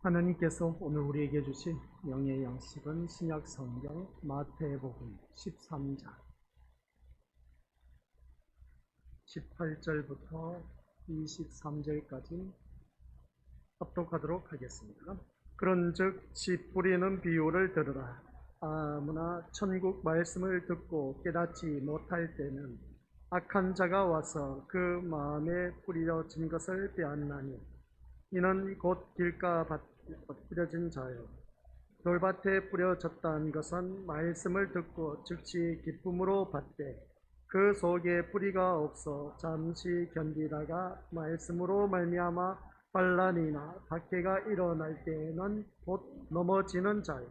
하나님께서 오늘 우리에게 주신 영의 양식은 신약 성경 마태복음 13장 18절부터 23절까지 합독하도록 하겠습니다. 그런즉 씨 뿌리는 비유를 들으라. 아무나 천국 말씀을 듣고 깨닫지 못할 때는 악한 자가 와서 그 마음에 뿌려진 것을 빼앗나니 이는 곧 길가밭에 뿌려진 자요 돌밭에 뿌려졌다는 것은 말씀을 듣고 즉시 기쁨으로 받되 그 속에 뿌리가 없어 잠시 견디다가 말씀으로 말미암아 반란이나 박해가 일어날 때에는 곧 넘어지는 자요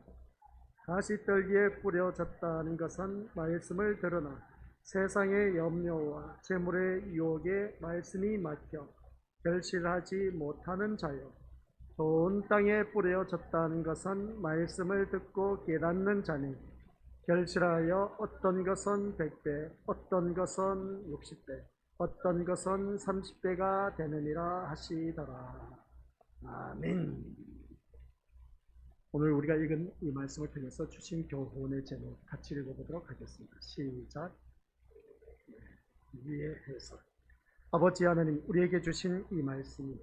가시떨기에 뿌려졌다는 것은 말씀을 들으나 세상의 염려와 재물의 유혹에 말씀이 막혀 결실하지 못하는 자요 좋은 땅에 뿌려졌다는 것은 말씀을 듣고 깨닫는 자니 결실하여 어떤 것은 100배, 어떤 것은 60배, 어떤 것은 30배가 되느니라 하시더라. 아멘. 오늘 우리가 읽은 이 말씀을 통해서 주신 교훈의 제목 같이 읽어보도록 하겠습니다. 시작. 위의 해석. 아버지 하나님, 우리에게 주신 이 말씀이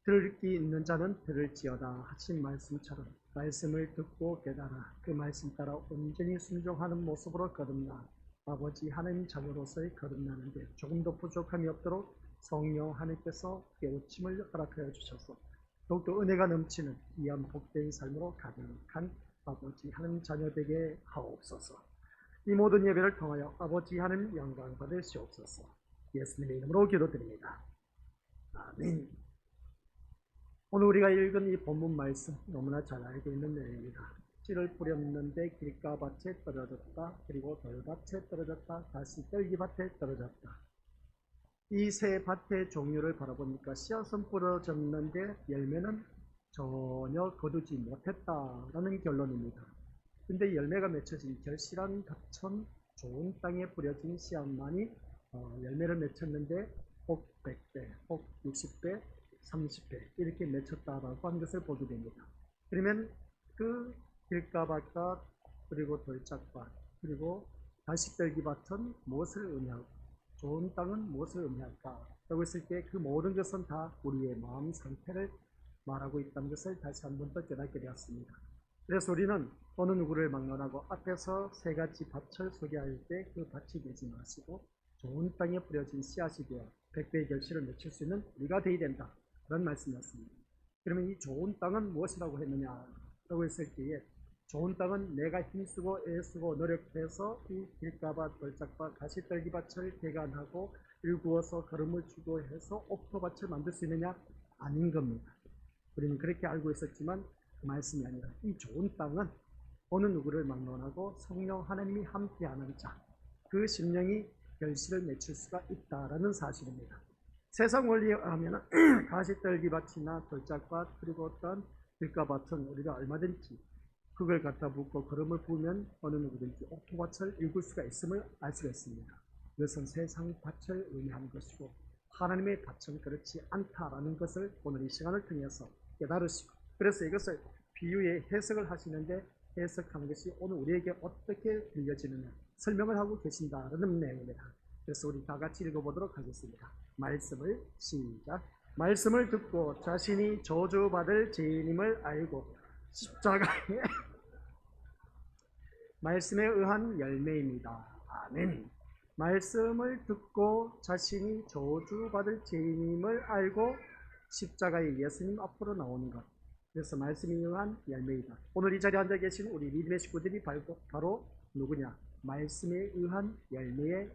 들을 귀 있는 자는 들을지어다 하신 말씀처럼 말씀을 듣고 깨달아 그 말씀 따라 온전히 순종하는 모습으로 거듭나 아버지 하나님 자녀로서의 거듭나는데 조금도 부족함이 없도록 성령 하나님께서 깨우침을 허락하여 주셔서 더욱더 은혜가 넘치는 귀한 복된 삶으로 가득한 아버지 하나님 자녀 되게 하옵소서. 이 모든 예배를 통하여 아버지 하나님 영광 받으시옵소서. 예수님의 이름으로 기도드립니다. 아멘. 오늘 우리가 읽은 이 본문 말씀 너무나 잘 알고 있는 내용입니다. 씨를 뿌렸는데 길가밭에 떨어졌다. 그리고 돌밭에 떨어졌다. 다시 떨기밭에 떨어졌다. 이 세 밭의 종류를 바라보니까 씨앗은 뿌려졌는데 열매는 전혀 거두지 못했다라는 결론입니다. 근데 열매가 맺혀진 결실한 밭은 좋은 땅에 뿌려진 씨앗만이 열매를 맺혔는데 혹 100배, 혹 60배, 30배 이렇게 맺혔다라고 하는 것을 보게 됩니다. 그러면 그 길가밭과 그리고 돌짝밭 그리고 가시떨기밭은 무엇을 의미하고 좋은 땅은 무엇을 의미할까? 라고 했을 때 그 모든 것은 다 우리의 마음 상태를 말하고 있다는 것을 다시 한 번 더 깨닫게 되었습니다. 그래서 우리는 어느 누구를 막론하고 앞에서 세 가지 밭을 소개할 때 그 밭이 되지 마시고 좋은 땅에 뿌려진 씨앗이 되어 100배의 결실을 맺힐 수 있는 우리가 되어야 된다. 그런 말씀이었습니다. 그러면 이 좋은 땅은 무엇이라고 했느냐라고 했을 때에 좋은 땅은 내가 힘쓰고 애쓰고 노력해서 이 길가밭, 돌짝밭, 가시떨기밭을 개간하고 일구어서 거름을 주고 해서 옥토밭을 만들 수 있느냐? 아닌 겁니다. 우리는 그렇게 알고 있었지만 그 말씀이 아니라 이 좋은 땅은 어느 누구를 막론하고 성령 하나님이 함께하는 자, 그 심령이 결실을 맺힐 수가 있다라는 사실입니다. 세상 원리에 의하면 가시떨기밭이나 돌짝밭 그리고 어떤 길가밭은 우리가 얼마든지 흙을 갖다 붓고 거름을 부으면 어느 누구든지 옥토밭을 일굴 수가 있음을 알 수가 있습니다. 이것은 세상 밭을 의미하는 것이고 하나님의 밭은 그렇지 않다라는 것을 오늘 이 시간을 통해서 깨달으시고 그래서 이것을 비유의 해석을 하시는데 해석하는 것이 오늘 우리에게 어떻게 들려지느냐 설명을 하고 계신다라는 내용입니다. 그래서 우리 다 같이 읽어보도록 하겠습니다. 말씀을 시작. 말씀을 듣고 자신이 저주받을 죄인임을 알고 십자가에 말씀에 의한 열매입니다. 아멘. 말씀을 듣고 자신이 저주받을 죄인임을 알고 십자가에 예수님 앞으로 나오는 것. 그래서 말씀에 의한 열매이다. 오늘 이 자리에 앉아 계신 우리 믿음의 식구들이 바로 누구냐? 말씀에 의한 열매의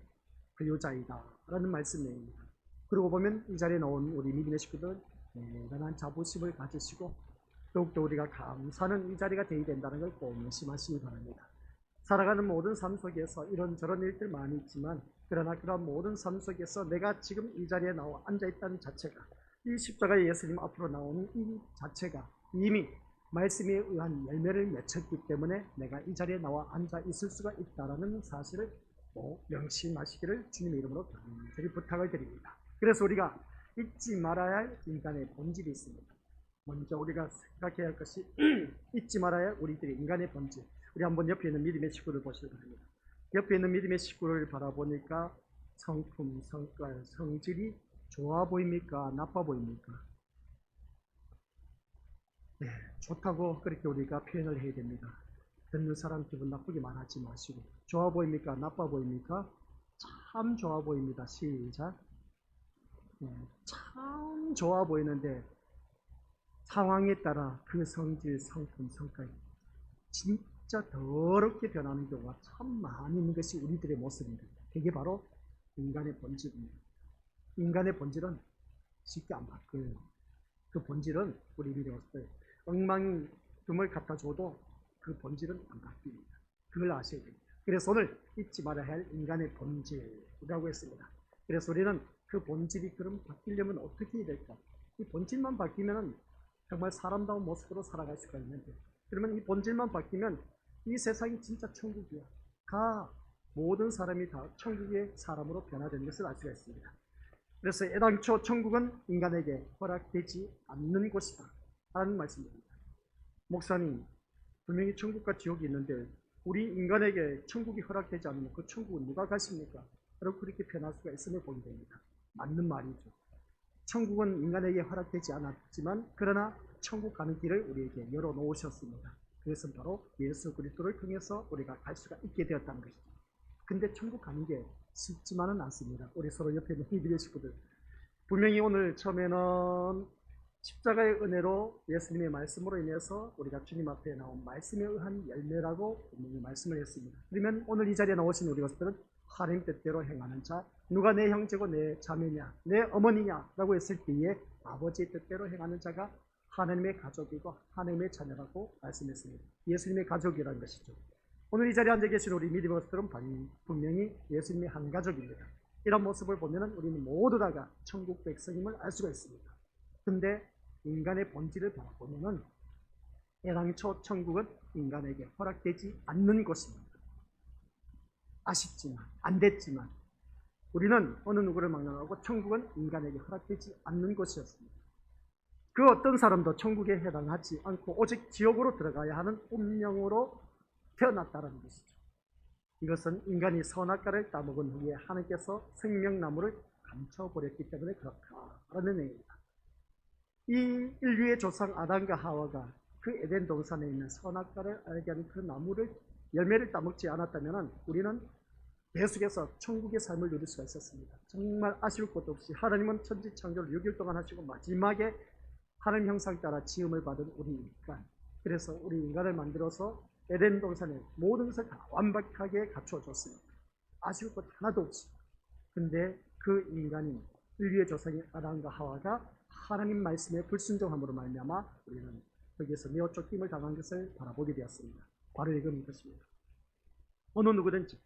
소유자이다 라는 말씀 내용입니다. 그리고 보면 이 자리에 나온 우리 믿음의 식구들 대단한 자부심을 가지시고 더욱더 우리가 감사하는 이 자리가 되어야 된다는 걸 꼭 명심하시기 바랍니다. 살아가는 모든 삶 속에서 이런저런 일들 많이 있지만 그러나 그런 모든 삶 속에서 내가 지금 이 자리에 나와 앉아있다는 자체가 이 십자가의 예수님 앞으로 나오는 이 자체가 이미 말씀에 의한 열매를 맺혔기 때문에 내가 이 자리에 나와 앉아 있을 수가 있다는 사실을 꼭 명심하시기를 주님의 이름으로 간절히 부탁을 드립니다. 그래서 우리가 잊지 말아야 할 인간의 본질이 있습니다. 먼저 우리가 생각해야 할 것이 잊지 말아야 할 우리들의 인간의 본질. 우리 한번 옆에 있는 믿음의 식구를 보시기 바랍니다. 옆에 있는 믿음의 식구를 바라보니까 성품, 성깔, 성질이 좋아 보입니까? 나빠 보입니까? 네, 좋다고 그렇게 우리가 표현을 해야 됩니다. 듣는 사람 기분 나쁘게 말하지 마시고. 좋아 보입니까? 나빠 보입니까? 참 좋아 보입니다. 시작. 네, 참 좋아 보이는데 상황에 따라 그 성질, 성품, 성깔이 진짜 더럽게 변하는 경우가 참 많이 있는 것이 우리들의 모습입니다. 그게 바로 인간의 본질입니다. 인간의 본질은 쉽게 안 바뀌어요. 그 본질은 우리 믿음으로서 엉망금을 갖다 줘도 그 본질은 안 바뀝니다. 그걸 아셔야 됩니다. 그래서 오늘 잊지 말아야 할 인간의 본질이라고 했습니다. 그래서 우리는 그 본질이 그럼 바뀌려면 어떻게 해야 될까? 이 본질만 바뀌면 정말 사람다운 모습으로 살아갈 수가 있는데, 그러면 이 본질만 바뀌면 이 세상이 진짜 천국이야. 다 모든 사람이 다 천국의 사람으로 변화되는 것을 알 수가 있습니다. 그래서 애당초 천국은 인간에게 허락되지 않는 곳이다 라는 말씀입니다. 목사님, 분명히 천국과 지옥이 있는데 우리 인간에게 천국이 허락되지 않으면 그 천국은 누가 가십니까? 바로 그렇게 변할 수가 있음을 보게 됩니다. 맞는 말이죠. 천국은 인간에게 허락되지 않았지만 그러나 천국 가는 길을 우리에게 열어놓으셨습니다. 그것은 바로 예수 그리스도를 통해서 우리가 갈 수가 있게 되었다는 것이죠. 근데 천국 가는 게 쉽지만은 않습니다. 우리 서로 옆에 있는 믿음의 식구들, 분명히 오늘 처음에는 십자가의 은혜로 예수님의 말씀으로 인해서 우리가 주님 앞에 나온 말씀에 의한 열매라고 분명히 말씀을 했습니다. 그러면 오늘 이 자리에 나오신 우리 것들은 하나님 뜻대로 행하는 자, 누가 내 형제고 내 자매냐, 내 어머니냐 라고 했을 때에 아버지의 뜻대로 행하는 자가 하나님의 가족이고 하나님의 자녀라고 말씀했습니다. 예수님의 가족이라는 것이죠. 오늘 이 자리에 앉아 계신 우리 믿음의 것들은 분명히 예수님의 한 가족입니다. 이런 모습을 보면 우리는 모두 다가 천국 백성임을 알 수가 있습니다. 근데 인간의 본질을 바라보면 애당초 천국은 인간에게 허락되지 않는 곳입니다. 아쉽지만, 안 됐지만 우리는 어느 누구를 망령하고 천국은 인간에게 허락되지 않는 곳이었습니다. 그 어떤 사람도 천국에 해당하지 않고 오직 지옥으로 들어가야 하는 운명으로 태어났다는 것이죠. 이것은 인간이 선악과를 따먹은 후에 하나님께서 생명나무를 감춰버렸기 때문에 그렇다라는 얘기입니다. 이 인류의 조상 아담과 하와가 그 에덴 동산에 있는 선악과를 알게 하는 그 나무를 열매를 따먹지 않았다면 우리는 계속해서 천국의 삶을 누릴 수가 있었습니다. 정말 아쉬울 것도 없이 하나님은 천지 창조를 6일 동안 하시고 마지막에 하나님 형상 따라 지음을 받은 우리 인간, 그래서 우리 인간을 만들어서 에덴 동산에 모든 것을 다 완벽하게 갖추어줬습니다. 아쉬울 것 하나도 없이. 근데 그 인간인 인류의 조상인 아담과 하와가 하나님 말씀에 불순종함으로 말미암아 우리는 거기에서 매어 쫓김을 당한 것을 바라보게 되었습니다. 바로 이건 것입니다. 어느 누구든지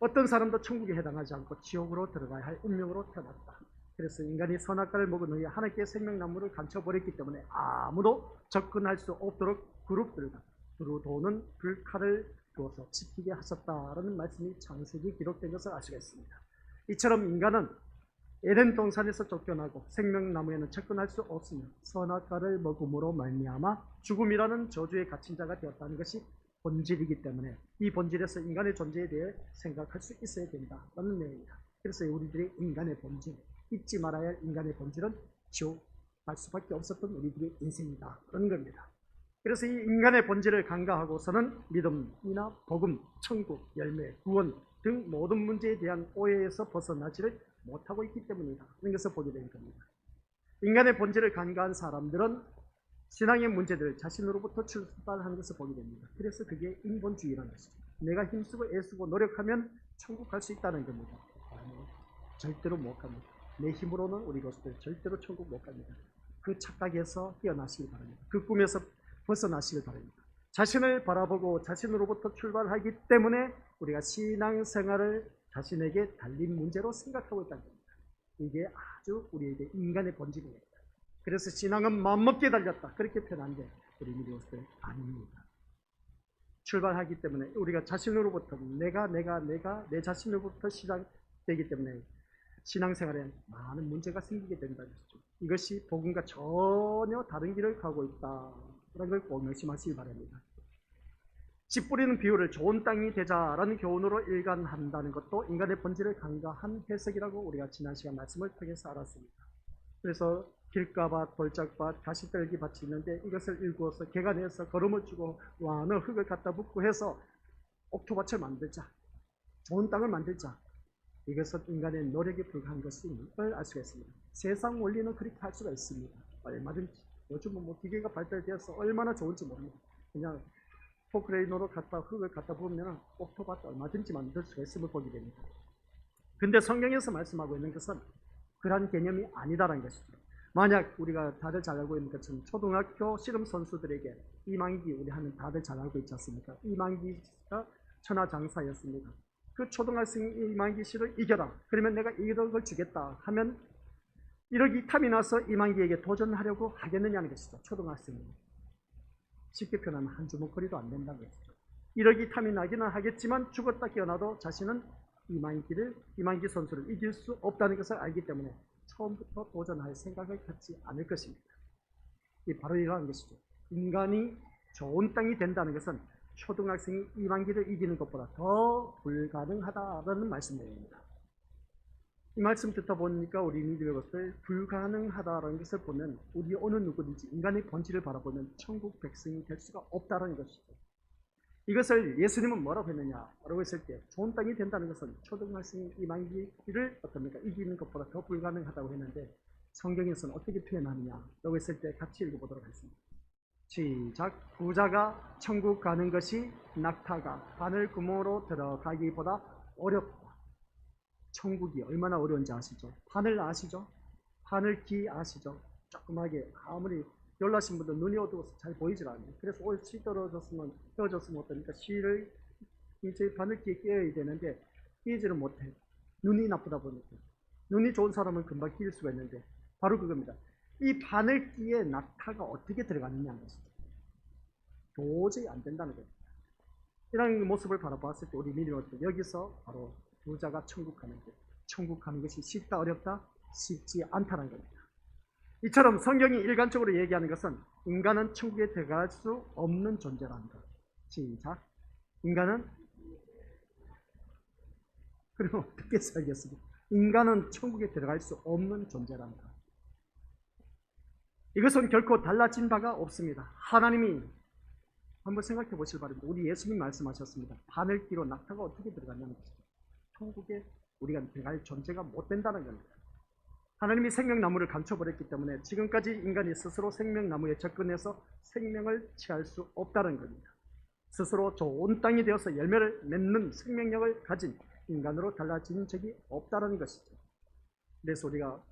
어떤 사람도 천국에 해당하지 않고 지옥으로 들어가야 할 운명으로 태어났다. 그래서 인간이 선악과를 먹은 후에 하나님께 생명나무를 감춰버렸기 때문에 아무도 접근할 수 없도록 그룹들과 두루 도는 불칼을 두어서 지키게 하셨다라는 말씀이 창세기 기록된 것을 알 수가 있습니다. 이처럼 인간은 에덴 동산에서 쫓겨나고 생명나무에는 접근할 수 없으며 선악과를 먹음으로 말미암아 죽음이라는 저주에 갇힌 자가 되었다는 것이 본질이기 때문에 이 본질에서 인간의 존재에 대해 생각할 수 있어야 된다는 내용입니다. 그래서 우리들의 인간의 본질, 잊지 말아야 할 인간의 본질은 지옥 갈 수밖에 없었던 우리들의 인생이다 그런 겁니다. 그래서 이 인간의 본질을 간과하고서는 믿음이나 복음, 천국, 열매, 구원 등 모든 문제에 대한 오해에서 벗어나지를 못하고 있기 때문이다. 이런 것을 보게 되는 겁니다. 인간의 본질을 간과한 사람들은 신앙의 문제들을 자신으로부터 출발하는 것을 보게 됩니다. 그래서 그게 인본주의라는 것이죠. 내가 힘쓰고 애쓰고 노력하면 천국 갈 수 있다는 겁니다. 아니요, 절대로 못 갑니다. 내 힘으로는 우리 것들 절대로 천국 못 갑니다. 그 착각에서 깨어나시길 바랍니다. 그 꿈에서 벗어나시길 바랍니다. 자신을 바라보고 자신으로부터 출발하기 때문에 우리가 신앙생활을 자신에게 달린 문제로 생각하고 있다는 겁니다. 이게 아주 우리에게 인간의 본질입니다. 그래서 신앙은 맘먹게 달렸다 그렇게 표현한데 우리 믿음으로서는 아닙니다. 출발하기 때문에 우리가 자신으로부터 내가 내 자신으로부터 시작되기 때문에 신앙생활에 많은 문제가 생기게 된다는 것이죠. 이것이 복음과 전혀 다른 길을 가고 있다라는 걸 꼭 명심하시기 바랍니다. 씨 뿌리는 비유를 좋은 땅이 되자라는 교훈으로 일관한다는 것도 인간의 본질을 간과한 해석이라고 우리가 지난 시간 말씀을 통해서 알았습니다. 그래서 길가밭, 돌짝밭, 가시떨기밭이 있는데 이것을 일구어서 개간해서 거름을 주고 완을 흙을 갖다 붓고 해서 옥토밭을 만들자, 좋은 땅을 만들자. 이것은 인간의 노력에 불과한 것임을 알 수가 있습니다. 세상 원리는 그렇게 할 수가 있습니다. 얼마든지. 요즘은 뭐 기계가 발달되어서 얼마나 좋은지 모릅니다. 그냥 포크레인으로 흙을 갖다 부으면 옥토밭 얼마든지 만들 수가 있음을 보게 됩니다. 근데 성경에서 말씀하고 있는 것은 그러한 개념이 아니다라는 것이죠. 만약 우리가 다들 잘 알고 있는 것처럼 초등학교 씨름 선수들에게 이만기, 우리 하는 다들 잘 알고 있지 않습니까? 이만기가 천하장사였습니다. 그 초등학생이 이만기 씨를 이겨라. 그러면 내가 1억을 주겠다 하면 1억이 탐이 나서 이만기에게 도전하려고 하겠느냐는 것이죠. 초등학생이. 쉽게 표현하면 한 주먹거리도 안 된다는 것이죠. 1억이 탐이 나기는 하겠지만 죽었다 깨어나도 자신은 이만기 선수를 이길 수 없다는 것을 알기 때문에 처음부터 도전할 생각을 갖지 않을 것입니다. 이 바로 이러한 것이죠. 인간이 좋은 땅이 된다는 것은 초등학생이 이만기를 이기는 것보다 더 불가능하다는 말씀 내용입니다. 이 말씀 듣다 보니까 우리 믿음의 것을 불가능하다는 것을 보면 우리 어느 누구든지 인간의 본질을 바라보면 천국 백성이 될 수가 없다는 것이죠. 이것을 예수님은 뭐라고 했느냐라고 했을 때 좋은 땅이 된다는 것은 초등학생 이만기를 어떻습니까? 이기는 것보다 더 불가능하다고 했는데 성경에서는 어떻게 표현하느냐라고 했을 때 같이 읽어보도록 하겠습니다. 시작. 부자가 천국 가는 것이 낙타가 바늘 구멍으로 들어가기보다 어렵다. 천국이 얼마나 어려운지 아시죠? 바늘 아시죠? 바늘기 아시죠? 조그맣게 아무리 놀라신 분들 눈이 어두워서 잘 보이질 않아요. 그래서 오늘 씨 떨어졌으면 헤어졌으면 어떠니까 씨를 이제 바늘기에 끼어야 되는데 끼지를 못해. 눈이 나쁘다 보니까. 눈이 좋은 사람은 금방 끼일 수가 있는데 바로 그겁니다. 이 바늘기에 낙타가 어떻게 들어가느냐는 것이죠. 도저히 안 된다는 거예요. 이런 모습을 바라봤을 때 우리 믿음을 여기서 바로 부자가 천국 가는 것, 천국 가는 것이 쉽다 어렵다? 쉽지 않다는 겁니다. 이처럼 성경이 일관적으로 얘기하는 것은 인간은 천국에 들어갈 수 없는 존재라는 것. 시작. 인간은 그럼 어떻게 살겠습니까? 인간은 천국에 들어갈 수 없는 존재라는 것. 이것은 결코 달라진 바가 없습니다. 하나님이 한번 생각해 보실 바랍니다. 우리 예수님 말씀하셨습니다. 바늘기로 낙타가 어떻게 들어갔냐는 것이죠. 천국에 우리가 들어갈 존재가 못 된다는 겁니다. 하나님이 생명나무를 감춰버렸기 때문에 지금까지 인간이 스스로 생명나무에 접근해서 생명을 취할 수 없다는 겁니다. 스스로 좋은 땅이 되어서 열매를 맺는 생명력을 가진 인간으로 달라진 적이 없다는 것이죠. 그래서 우리가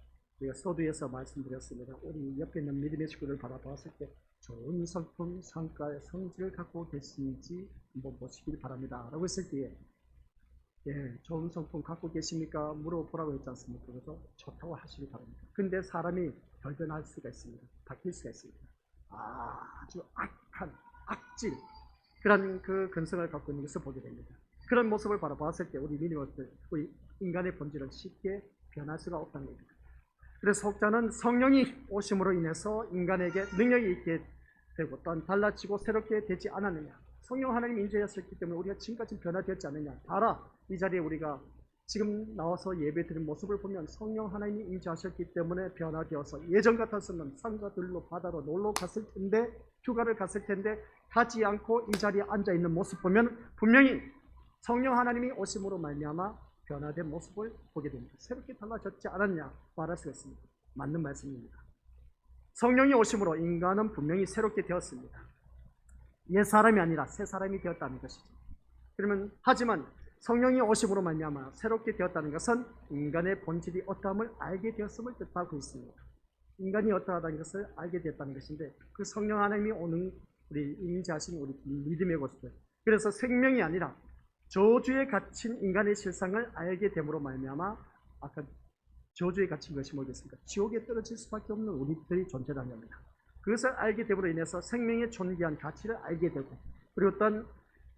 서두에서 말씀드렸습니다. 우리 옆에 있는 믿음의 식구를 바라보았을 때 좋은 성품, 성과의 성질을 갖고 계신지 한번 보시길 바랍니다. 라고 했을 때에 좋은 성품 갖고 계십니까? 물어보라고 했지 않습니까? 그래서 좋다고 하시기 바랍니다. 근데 사람이 결변할 수가 있습니다. 바뀔 수가 있습니다. 아주 악한, 악질, 그런 그 근성을 갖고 있는 것을 보게 됩니다. 그런 모습을 바라보았을 때 우리 믿음으로서 우리 인간의 본질은 쉽게 변할 수가 없다는 겁니다. 그래서 속자는 성령이 오심으로 인해서 인간에게 능력이 있게 되고 또한 달라지고 새롭게 되지 않았느냐. 성령 하나님이 임재하셨기 때문에 우리가 지금까지 변화되었지 않느냐. 봐라, 이 자리에 우리가 지금 나와서 예배드린 모습을 보면 성령 하나님이 임재하셨기 때문에 변화되어서 예전 같았으면 상가들로 바다로 놀러 갔을 텐데 휴가를 갔을 텐데 가지 않고 이 자리에 앉아있는 모습 보면 분명히 성령 하나님이 오심으로 말미암아 변화된 모습을 보게 됩니다. 새롭게 달라졌지 않았냐 말할 수 있습니다. 맞는 말씀입니다. 성령이 오심으로 인간은 분명히 새롭게 되었습니다. 옛 사람이 아니라 새 사람이 되었다는 것이죠. 그러면 하지만 성령이 오심으로 말미암아 새롭게 되었다는 것은 인간의 본질이 어떠함을 알게 되었음을 뜻하고 있습니다. 인간이 어떠하다는 것을 알게 되었다는 것인데 그 성령 하나님이 오는 우리 임재하신 우리 믿음의 것들. 그래서 생명이 아니라 저주에 갇힌 인간의 실상을 알게 됨으로 말미암아 아까 저주에 갇힌 것이 뭐겠습니까? 지옥에 떨어질 수밖에 없는 우리들의 존재라는 겁니다. 그것을 알게 됨으로 인해서 생명의 존귀한 가치를 알게 되고 그리고 어떤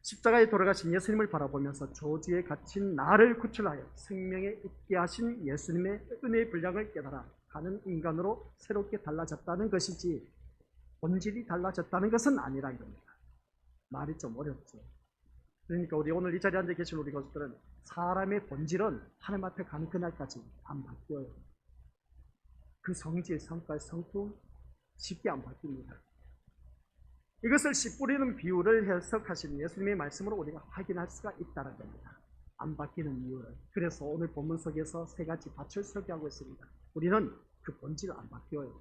십자가에 돌아가신 예수님을 바라보면서 저주에 갇힌 나를 구출하여 생명에 있게 하신 예수님의 은혜의 분량을 깨달아 가는 인간으로 새롭게 달라졌다는 것이지 본질이 달라졌다는 것은 아니라는 겁니다. 말이 좀 어렵죠. 그러니까 우리 오늘 이 자리에 앉아 계신 우리 것들은 사람의 본질은 하나님 앞에 가는 그날까지 안 바뀌어요. 그 성질, 성깔, 성품 쉽게 안 바뀝니다. 이것을 씨 뿌리는 비유를 해석하신 예수님의 말씀으로 우리가 확인할 수가 있다는 겁니다. 안 바뀌는 이유를. 그래서 오늘 본문 속에서 세 가지 밭을 설교하고 있습니다. 우리는 그 본질은 안 바뀌어요.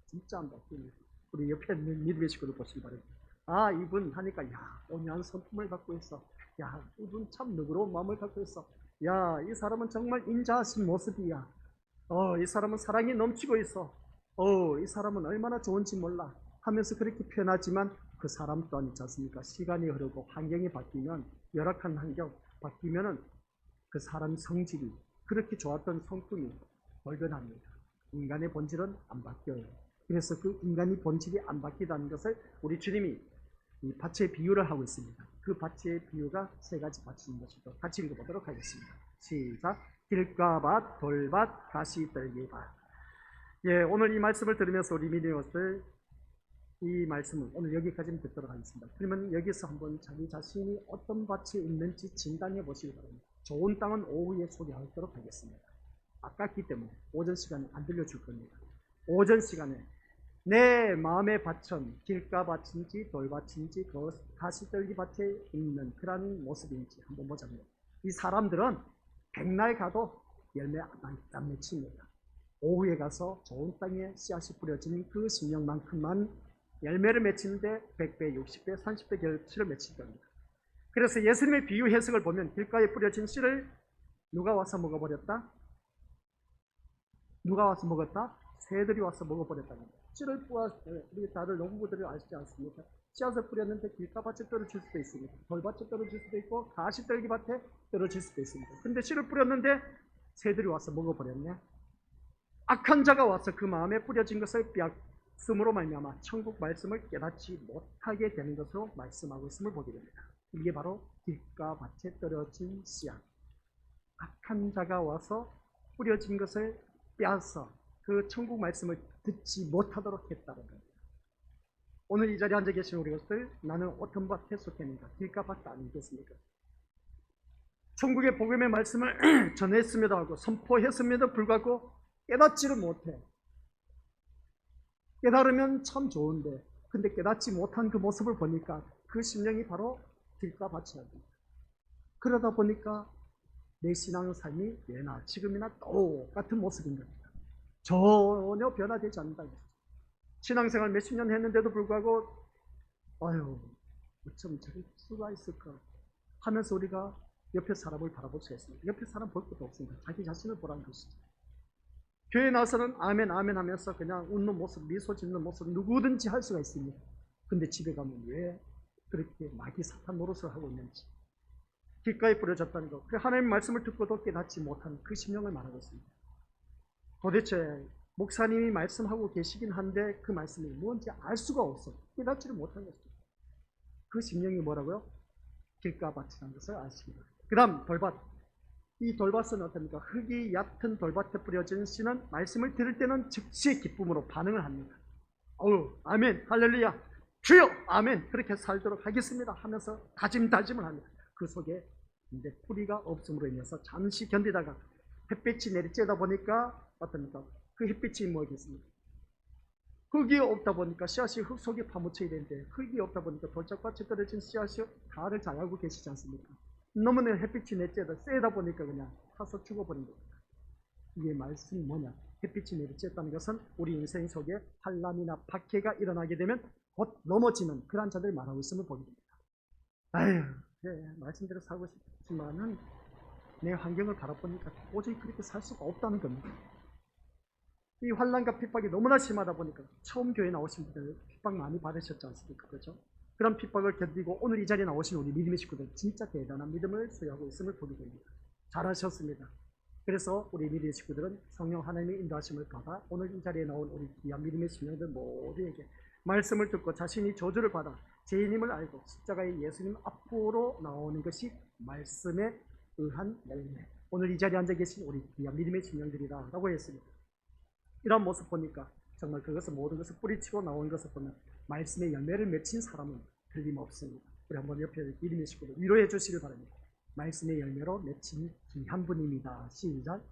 진짜 안 바뀝니다. 우리 옆에 있는 믿음의 식구들 보시기 바랍니다. 아, 이분 하니까 야, 온유한 성품을 갖고 있어. 야, 이분 참 너그러운 마음을 갖고 있어. 야, 이 사람은 정말 인자하신 모습이야. 이 사람은 사랑이 넘치고 있어. 이 사람은 얼마나 좋은지 몰라. 하면서 그렇게 표현하지만 그 사람 또한 있지 않습니까? 시간이 흐르고 환경이 바뀌면, 열악한 환경 바뀌면은 그 사람 성질이, 그렇게 좋았던 성품이 발견합니다. 인간의 본질은 안 바뀌어요. 그래서 그 인간의 본질이 안 바뀌다는 것을 우리 주님이 이 밭의 비유를 하고 있습니다. 그 밭의 비유가 세 가지 밭인 것이죠. 같이 읽어보도록 하겠습니다. 시작. 길가 밭, 돌밭, 가시떨기 밭. 예, 오늘 이 말씀을 들으면서 우리 믿음의 것을 이 말씀은 오늘 여기까지는 듣도록 하겠습니다. 그러면 여기서 한번 자기 자신이 어떤 밭에 있는지 진단해 보시기 바랍니다. 좋은 땅은 오후에 소개하도록 하겠습니다. 아깝기 때문에 오전 시간에 안 들려줄 겁니다. 오전 시간에 내 마음의 밭은 길가 밭인지 돌밭인지 가시떨기 밭에 있는 그런 모습인지 한번 보자고요. 이 사람들은 백날 가도 열매 안 맺힙니다. 오후에 가서 좋은 땅에 씨앗이 뿌려지는 그 심령만큼만 열매를 맺히는데 100배, 60배, 30배 결실을 맺힐 겁니다. 그래서 예수님의 비유 해석을 보면 길가에 뿌려진 씨를 누가 와서 먹어버렸다? 누가 와서 먹었다? 새들이 와서 먹어버렸다는 거예요. 씨를 우리 다들 농부들이 아시지 않습니까? 씨앗을 뿌렸는데 길가밭에 떨어질 수도 있습니다. 돌밭에 떨어질 수도 있고 가시떨기밭에 떨어질 수도 있습니다. 근데 씨를 뿌렸는데 새들이 와서 먹어버렸네. 악한 자가 와서 그 마음에 뿌려진 것을 빼앗음으로 말미암아 천국 말씀을 깨닫지 못하게 되는 것으로 말씀하고 있음을 보게 됩니다. 이게 바로 길가밭에 떨어진 씨앗. 악한 자가 와서 뿌려진 것을 빼앗아 그 천국 말씀을 듣지 못하도록 했다는 겁니다. 오늘 이 자리에 앉아 계신 우리 것들, 나는 어떤 밭에 속했는가? 길가밭 아니겠습니까? 천국의 복음의 말씀을 전했음에도 하고 선포했음에도 불구하고 깨닫지를 못해. 깨달으면 참 좋은데 근데 깨닫지 못한 그 모습을 보니까 그 심령이 바로 길가밭이야. 그러다 보니까 내 신앙의 삶이 예나 지금이나 똑같은 모습인 겁니다. 전혀 변화되지 않는다. 신앙생활 몇십 년 했는데도 불구하고 아유 어쩜 저럴 수가 있을까 하면서 우리가 옆에 사람을 바라볼 수 있습니다. 옆에 사람 볼 것도 없습니다. 자기 자신을 보라는 것이죠. 교회에 나와서는 아멘 아멘 하면서 그냥 웃는 모습, 미소 짓는 모습 누구든지 할 수가 있습니다. 근데 집에 가면 왜 그렇게 마귀 사탄 노릇을 하고 있는지, 길가에 뿌려졌다는 것, 그 하나님의 말씀을 듣고도 깨닫지 못한 그 심령을 말하고 있습니다. 도대체 목사님이 말씀하고 계시긴 한데 그 말씀이 뭔지 알 수가 없어. 깨닫지를 못한 것이죠. 그 심령이 뭐라고요? 길가밭이라는 것을 아시기 바랍니다. 그 다음 돌밭. 이 돌밭은 어떻습니까? 흙이 얕은 돌밭에 뿌려진 씨는 말씀을 들을 때는 즉시 기쁨으로 반응을 합니다. 아멘, 할렐루야, 주여, 아멘, 그렇게 살도록 하겠습니다 하면서 다짐을 합니다. 그 속에 근데 뿌리가 없음으로 인해서 잠시 견디다가 햇빛이 내리쬐다 보니까 어떻습니까? 그 햇빛이 뭐겠습니까? 흙이 없다 보니까 씨앗이 흙 속에 파묻혀야 되는데 흙이 없다 보니까 돌짝밭에 떨어진 씨앗이 다를 잘 알고 계시지 않습니까? 너무나 햇빛이 내쬐다 세다 보니까 그냥 타서 죽어버린 겁니다. 이게 말씀이 뭐냐? 햇빛이 내리쬐다는 것은 우리 인생 속에 환난이나 박해가 일어나게 되면 곧 넘어지는 그런 자들 말하고 있음을 보게 됩니다. 아유, 네, 말씀대로 살고 싶지만은 내 환경을 바라보니까 도저히 그렇게 살 수가 없다는 겁니다. 이 환난과 핍박이 너무나 심하다 보니까 처음 교회 나오신 분들 핍박 많이 받으셨지 않습니까? 그렇죠? 그런 핍박을 견디고 오늘 이 자리에 나오신 우리 믿음의 식구들 진짜 대단한 믿음을 소유하고 있음을 보게 됩니다. 잘하셨습니다. 그래서 우리 믿음의 식구들은 성령 하나님의 인도하심을 받아 오늘 이 자리에 나온 우리 귀한 믿음의 식구들 모두에게 말씀을 듣고 자신이 저주를 받아 죄인임을 알고 십자가의 예수님 앞으로 나오는 것이 말씀에 의한 열매. 오늘 이 자리에 앉아 계신 우리 귀한 믿음의 친형들이다 라고 했습니다. 이런 모습 보니까 정말 그것을 모든 것을 뿌리치고 나온 것을 보면 말씀의 열매를 맺힌 사람은 틀림없습니다. 우리 한번 옆에 믿음의 식구들 위로해 주시길 바랍니다. 말씀의 열매로 맺힌 귀한 분입니다. 시작.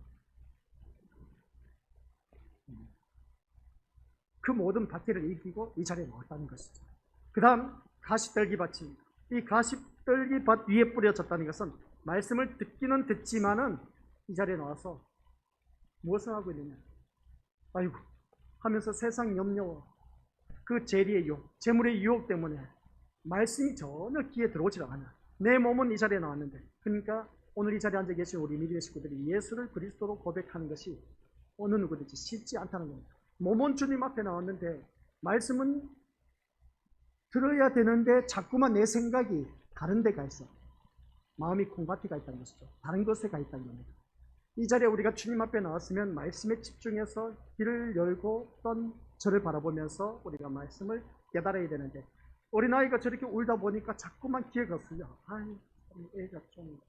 그 모든 박해를 이기고 이 자리에 나왔다는 것이죠. 그 다음 가시떨기밭입니다. 이 가시떨기밭 위에 뿌려졌다는 것은 말씀을 듣기는 듣지만은 이 자리에 나와서 무엇을 하고 있느냐, 아이고 하면서 세상 염려와 그 재리의 유혹, 재물의 유혹 때문에 말씀이 전혀 귀에 들어오지 않아. 내 몸은 이 자리에 나왔는데, 그러니까 오늘 이 자리에 앉아 계신 우리 믿음의 식구들이 예수를 그리스도로 고백하는 것이 어느 누구든지 쉽지 않다는 겁니다. 몸은 주님 앞에 나왔는데 말씀은 들어야 되는데 자꾸만 내 생각이 다른 데 가 있어. 마음이 콩밭이 있다는 것이죠. 다른 곳에 가 있다는 겁니다. 이 자리에 우리가 주님 앞에 나왔으면 말씀에 집중해서 귀를 열고 떤 저를 바라보면서 우리가 말씀을 깨달아야 되는데, 어린아이가 저렇게 울다 보니까 자꾸만 귀에 거슬려. 아이, 애가 좀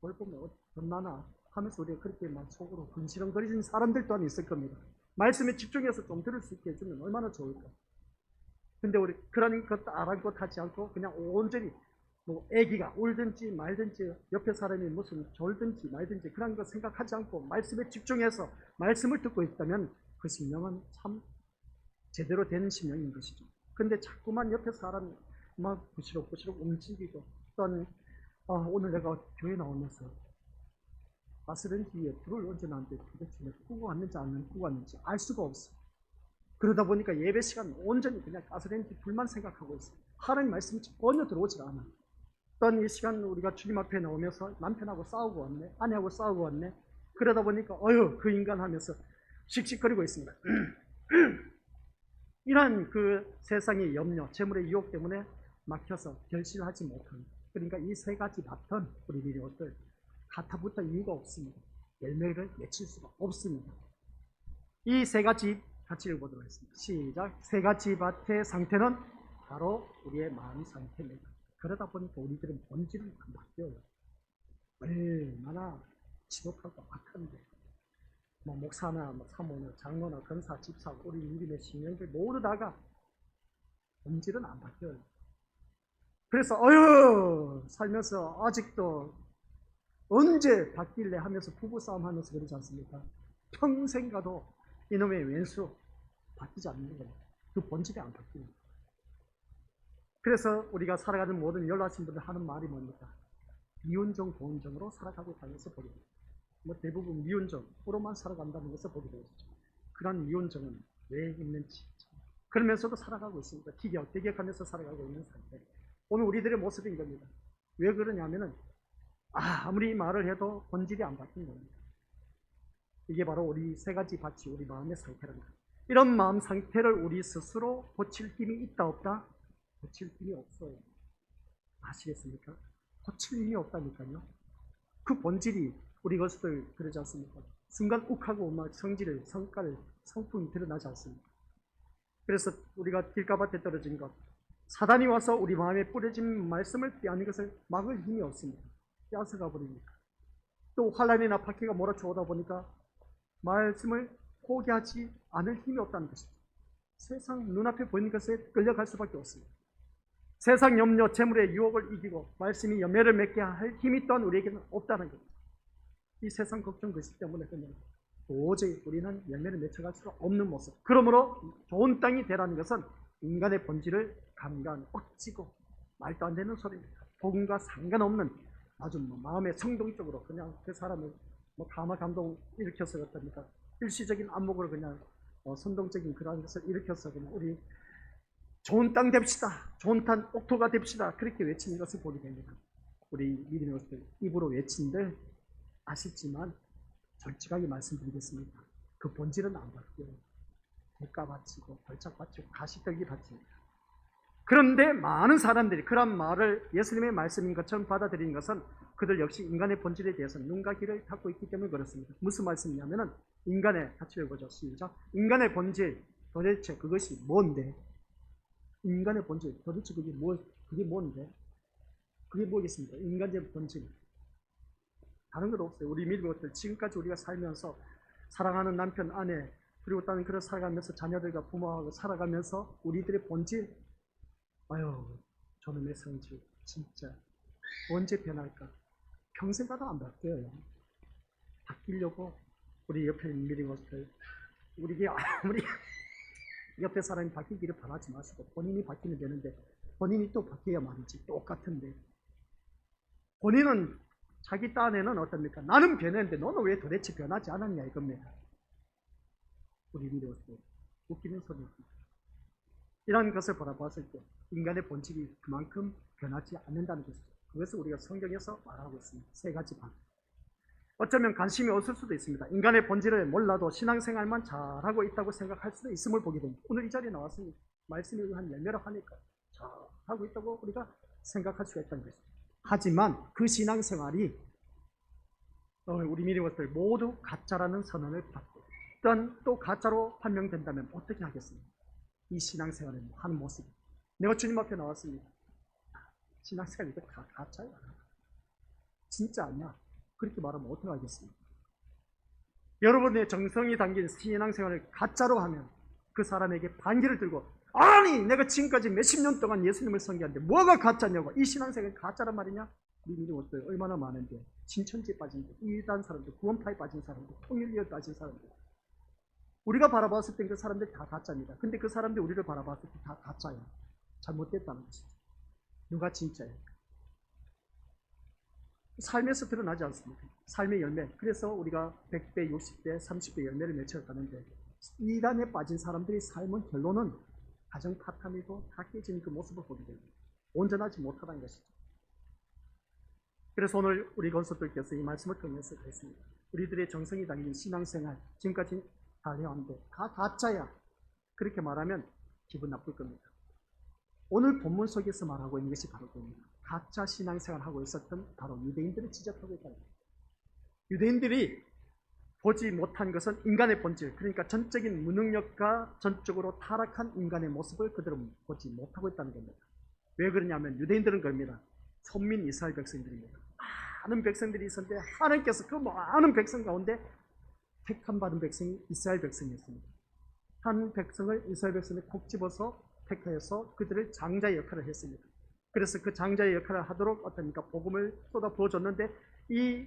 뭘 보면 어떡하나 하면서 우리가 그렇게 막 속으로 근시렁거리는 사람들 또한 있을 겁니다. 말씀에 집중해서 좀 들을 수 있게 해주면 얼마나 좋을까. 근데 우리 그런 것도 아랑곳하지 않고 그냥 온전히 뭐 애기가 울든지 말든지 옆에 사람이 무슨 졸든지 말든지 그런 거 생각하지 않고 말씀에 집중해서 말씀을 듣고 있다면 그 심령은 참 제대로 된 심령인 것이죠. 근데 자꾸만 옆에 사람이 막 부시럭부시럭 움직이고 어떤 오늘 내가 교회 나오면서 가스레인지에 불을 언제 놨는데 도대체 내가 끄고 왔는지 안 끄고 왔는지 알 수가 없어. 그러다 보니까 예배 시간 온전히 그냥 가스레인지 불만 생각하고 있어. 하나님 말씀이 전혀 들어오지 않아. 어떤 이 시간 우리가 주님 앞에 나오면서 남편하고 싸우고 왔네, 아내하고 싸우고 왔네. 그러다 보니까 어휴 그 인간 하면서 씩씩거리고 있습니다. 이러한 그 세상의 염려, 재물의 유혹 때문에 막혀서 결실하지 못하는, 그러니까 이 세 가지 밭은 우리 미래들 가타부터 이유가 없습니다. 열매를 맺힐 수가 없습니다. 이 세 가지 같이 읽어보도록 하겠습니다. 시작. 세 가지 밭의 상태는 바로 우리의 마음 상태입니다. 그러다 보니까 우리들은 본질은 안 바뀌어요. 얼마나 지독하고 악한데, 뭐 목사나 뭐 사모나 장로나 권사, 집사, 우리 믿음의 신령들 모두 다가 본질은 안 바뀌어요. 그래서 살면서 아직도 언제 바뀔래 하면서 부부싸움 하면서 그러지 않습니까? 평생 가도 이놈의 왼수 바뀌지 않는 거예요. 그 본질이 안 바뀝니다. 그래서 우리가 살아가는 모든 연로하신 분들 하는 말이 뭡니까? 미운정, 고운정으로 살아가고 있다면서 보게 됩니다. 뭐 대부분 미운정으로만 살아간다는 것을 보게 되죠. 그런 미운정은 왜 있는지, 그러면서도 살아가고 있습니다. 티격태격하면서 살아가고 있는 상태. 오늘 우리들의 모습인 겁니다. 왜 그러냐면은 아무리 말을 해도 본질이 안 바뀐 겁니다. 이게 바로 우리 세 가지 밭이 우리 마음의 상태랍니다. 이런 마음 상태를 우리 스스로 고칠 힘이 있다 없다? 고칠 힘이 없어요. 아시겠습니까? 고칠 힘이 없다니까요. 그 본질이 우리 것들 그러지 않습니까? 순간 욱하고 막 성질을, 성깔을, 성품이 드러나지 않습니까? 그래서 우리가 길가밭에 떨어진 것, 사단이 와서 우리 마음에 뿌려진 말씀을 빼앗는 것을 막을 힘이 없습니다. 빼앗아가 버리니까. 또 환란이나 박해가 몰아쳐오다 보니까 말씀을 포기하지 않을 힘이 없다는 것이죠. 세상 눈앞에 보이는 것에 끌려갈 수밖에 없습니다. 세상 염려, 재물의 유혹을 이기고 말씀이 열매를 맺게 할 힘이 또한 우리에게는 없다는 겁니다. 이 세상 걱정 그것 때문에 그냥 도저히 우리는 열매를 맺혀갈 수가 없는 모습. 그러므로 좋은 땅이 되라는 것은 인간의 본질을 강간, 억지고 말도 안 되는 소리입니다. 복음과 상관없는 아주 마음의 성동적으로 그냥 그 사람을 가마 감동 일으켜서 어떻습니까? 일시적인 안목으로 그냥 선동적인 그러한 것을 일으켜서 그냥 우리 좋은 땅 됩시다, 좋은 땅 옥토가 됩시다, 그렇게 외치는 것을 보게 됩니다. 우리 믿음의 것들 입으로 외친들 아시지만 솔직하게 말씀드리겠습니다. 그 본질은 안 바뀌어요. 대가 바치고 벌짝 바치고 가시떨기 바칩니다. 그런데 많은 사람들이 그런 말을 예수님의 말씀인 것처럼 받아들이는 것은 그들 역시 인간의 본질에 대해서 눈과 귀를 닫고 있기 때문에 그렇습니다. 무슨 말씀이냐면은 인간의, 같이 읽어보죠. 시작. 인간의 본질, 도대체 그것이 뭔데? 인간의 본질, 도대체 그게 뭔데? 그게 뭐겠습니까? 인간의 본질. 다른 것 없어요. 우리 믿는 것들, 지금까지 우리가 살면서 사랑하는 남편, 아내, 그리고 다른 그런 살아가면서 자녀들과 부모하고 살아가면서 우리들의 본질, 아유, 저놈의 성질, 진짜 언제 변할까? 평생 가도 안 바뀌어요. 바뀌려고 우리 옆에 있는 것들, 우리 아무리 옆에 사람이 바뀌기를 바라지 마시고 본인이 바뀌면 되는데 본인이 또 바뀌어야 말이지. 똑같은데 본인은 자기 딴에는 어떻습니까? 나는 변했는데 너는 왜 도대체 변하지 않았냐 이겁니다. 우리 믿어서 웃기는 소리입니다. 이런 것을 바라봤을 때 인간의 본질이 그만큼 변하지 않는다는 것이죠. 그것을 우리가 성경에서 말하고 있습니다. 세 가지 반. 어쩌면 관심이 없을 수도 있습니다. 인간의 본질을 몰라도 신앙생활만 잘하고 있다고 생각할 수도 있음을 보게 됩니다. 오늘 이 자리에 나왔으니 말씀에 의한 열매를 하니까 잘하고 있다고 우리가 생각할 수가 있다는 것이죠. 하지만 그 신앙생활이 우리 믿는 것들 모두 가짜라는 선언을 받고 또 가짜로 판명된다면 어떻게 하겠습니까? 이 신앙생활을 하는 모습. 내가 주님 앞에 나왔습니다. 신앙생활이 이거 다 가짜야. 진짜 아니야. 그렇게 말하면 어떻게 하겠습니까? 여러분의 정성이 담긴 신앙생활을 가짜로 하면 그 사람에게 반기를 들고 아니 내가 지금까지 몇십 년 동안 예수님을 섬기는데 뭐가 가짜냐고. 이 신앙생활이 가짜란 말이냐? 믿는 것들 얼마나 많은데 신천지에 빠진 데 이단 사람들, 구원파에 빠진 사람들, 통일교에 빠진 사람들 우리가 바라봤을 땐 그 사람들 다 가짜입니다. 근데 그 사람들이 우리를 바라봤을 때 다 가짜야. 잘못됐다는 것이죠. 누가 진짜예요? 삶에서 드러나지 않습니까? 삶의 열매. 그래서 우리가 100배, 60배, 30배 열매를 맺혀가는데 이단에 빠진 사람들의 삶은 결론은 가정 파탄이고 다 깨진 그 모습을 보게 됩니다. 온전하지 못하다는 것이죠. 그래서 오늘 우리 건설들께서 이 말씀을 통해서 그랬습니다. 우리들의 정성이 담긴 신앙생활 지금까지 다 해왔는데 다 가짜야. 그렇게 말하면 기분 나쁠 겁니다. 오늘 본문 속에서 말하고 있는 것이 바로 그겁니다. 가짜 신앙생활을 하고 있었던 바로 유대인들을 지적하고 있다는 겁니다. 유대인들이 보지 못한 것은 인간의 본질, 그러니까 전적인 무능력과 전적으로 타락한 인간의 모습을 그대로 보지 못하고 있다는 겁니다. 왜 그러냐면 유대인들은 그럽니다. 선민 이스라엘 백성들입니다. 많은 백성들이 있었는데 하나님께서 그 많은 백성 가운데 택함받은 백성이 이스라엘 백성이었습니다. 한 백성을 이스라엘 백성을 콕 집어서 택하여서 그들을 장자의 역할을 했습니다. 그래서 그 장자의 역할을 하도록 어떠니까 복음을 쏟아 부어줬는데 이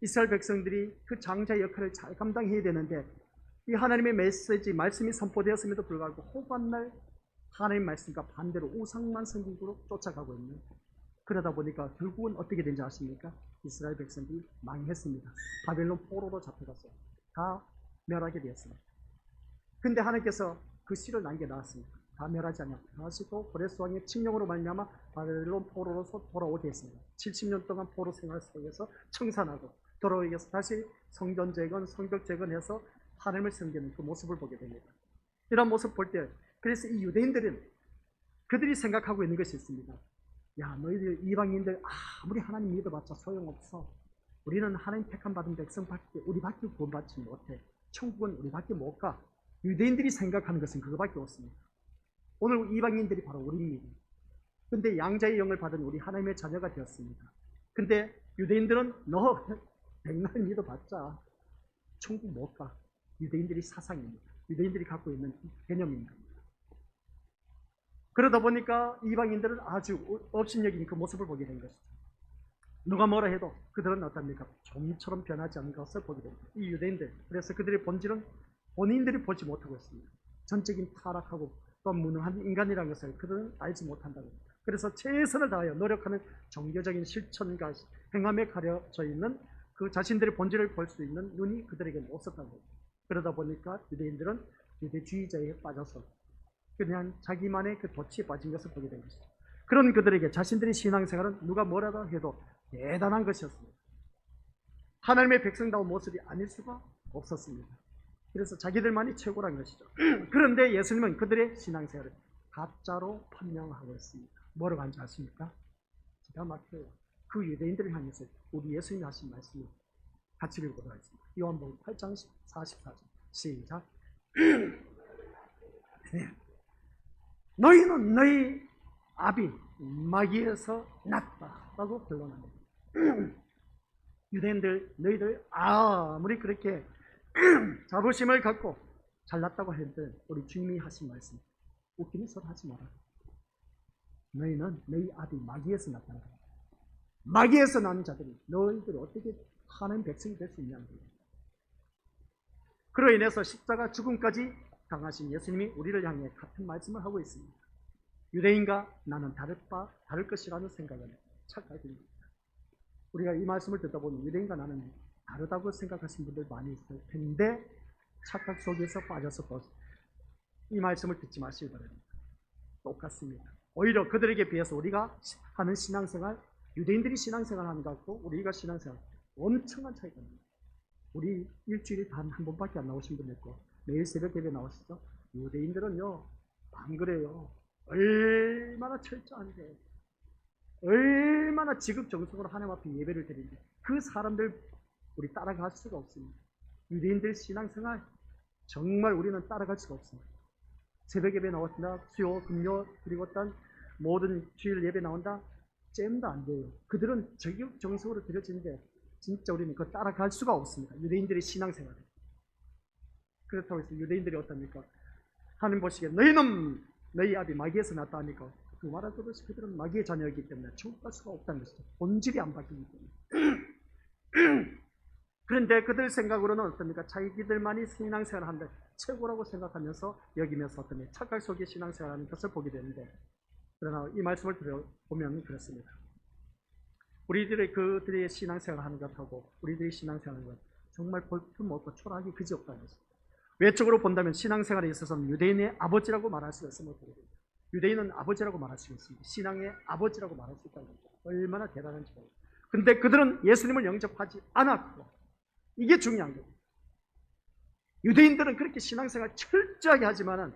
이스라엘 백성들이 그 장자의 역할을 잘 감당해야 되는데 이 하나님의 메시지, 말씀이 선포되었음에도 불구하고 호반날 하나님 말씀과 반대로 우상만 섬기고 쫓아가고 있는 그러다 보니까 결국은 어떻게 된지 아십니까? 이스라엘 백성들이 망했습니다. 바벨론 포로로 잡혀갔어요. 다 멸하게 되었습니다. 근데 하나님께서 그 씨를 남겨놨습니다. 다 멸하지 않냐. 다시 또 고레스 왕의 칙령으로 말미암아 바벨론 포로로서 돌아오게 했습니다. 70년 동안 포로 생활 속에서 청산하고 돌아오기 위해서 다시 성전 재건, 성벽 재건해서 하나님을 섬기는 그 모습을 보게 됩니다. 이런 모습 볼 때 그래서 이 유대인들은 그들이 생각하고 있는 것이 있습니다. 야, 너희들 이방인들 아무리 하나님 믿어봤자 소용없어. 우리는 하나님 택함 받은 백성밖에 우리밖에 구원받지 못해. 천국은 우리밖에 못 가. 유대인들이 생각하는 것은 그거밖에 없습니다. 오늘 이방인들이 바로 우리입니다. 근데 양자의 영을 받은 우리 하나님의 자녀가 되었습니다. 근데 유대인들은 너 백날 믿어봤자 천국 못 가. 유대인들이 사상입니다. 유대인들이 갖고 있는 개념입니다. 그러다 보니까 이방인들은 아주 업신여긴 그 모습을 보게 된 것이죠. 누가 뭐라 해도 그들은 어떻습니까? 좀처럼 변하지 않는 것을 보게 됩니다. 이 유대인들. 그래서 그들의 본질은 본인들이 보지 못하고 있습니다. 전적인 타락하고 또 무능한 인간이라는 것을 그들은 알지 못한다고 합니다. 그래서 최선을 다하여 노력하는 종교적인 실천과 행함에 가려져 있는 그 자신들의 본질을 볼 수 있는 눈이 그들에게는 없었다고 합니다. 그러다 보니까 유대인들은 유대주의자에 빠져서 그냥 자기만의 그 도취에 빠진 것을 보게 된 것이죠. 그런 그들에게 자신들의 신앙생활은 누가 뭐라도 해도 대단한 것이었습니다. 하나님의 백성다운 모습이 아닐 수가 없었습니다. 그래서 자기들만이 최고란 것이죠. 그런데 예수님은 그들의 신앙생활을 가짜로 판명하고 있습니다. 뭐라고 하는지 아십니까? 기가 막혀요. 그 유대인들을 향해서 우리 예수님이 하신 말씀을 같이 읽어보도록 하겠습니다. 요한복음 8장 44절 시작. 너희는 너희 아비 마귀에서 났다라고 변론합니다. 유대인들 너희들 아무리 그렇게 자부심을 갖고 잘났다고 해도 우리 주님이 하신 말씀 웃기는 소리 하지 마라. 너희는 너희 아비 마귀에서 났다는 거야. 마귀에서 난 자들이 너희들이 어떻게 하나님 백성이 될 수 있냐는 거예요. 그로 인해서 십자가 죽음까지 당하신 예수님이 우리를 향해 같은 말씀을 하고 있습니다. 유대인과 나는 다를 것이라는 생각은 착각입니다. 우리가 이 말씀을 듣다 보면 유대인과 나는 다르다고 생각하시는 분들 많이 있을 텐데 착각 속에서 빠져서 이 말씀을 듣지 마시기 바랍니다. 똑같습니다. 오히려 그들에게 비해서 우리가 하는 신앙생활, 유대인들이 신앙생활 하는 것과 우리가 신앙생활 엄청난 차이가 납니다. 우리 일주일에 단 한 번밖에 안 나오신 분도 있고 매일 새벽 예배 나오시죠? 유대인들은요 안 그래요. 얼마나 철저한데 얼마나 지극정성으로 하나님 앞에 예배를 드리는데 그 사람들 우리 따라갈 수가 없습니다. 유대인들 신앙생활 정말 우리는 따라갈 수가 없습니다. 새벽 예배 나왔다, 수요, 금요, 그리고 어떤 모든 주일 예배 나온다, 잼도 안 돼요. 그들은 지극정성으로 드려지는데 진짜 우리는 그거 따라갈 수가 없습니다. 유대인들의 신앙생활. 그렇다고 해서 유대인들이 어떻습니까? 하나님 보시기에 너희는 너희 아비 마귀에서 났다 하니까 그 말을 들으시 그들은 마귀의 자녀이기 때문에 천국 갈 수가 없다는 것이죠. 본질이 안 바뀌기 때문에. 그런데 그들 생각으로는 어떻습니까? 자기들만이 신앙생활을 하는데 최고라고 생각하면서 여기면서 어떤 착각 속에 신앙생활하는 것을 보게 되는데 그러나 이 말씀을 들어보면 그렇습니다. 그들의 신앙생활을 하는 것하고 우리들의 신앙생활하는 것 정말 볼품 없고 초라하기 그지없다는 것입니다. 외적으로 본다면 신앙생활에 있어서는 유대인의 아버지라고 말할 수가 있습니다. 유대인은 아버지라고 말할 수 있습니다. 신앙의 아버지라고 말할 수 있다는 거죠. 얼마나 대단한지 모르겠어요. 근데 그들은 예수님을 영접하지 않았고 이게 중요한 거예요. 유대인들은 그렇게 신앙생활 철저하게 하지만은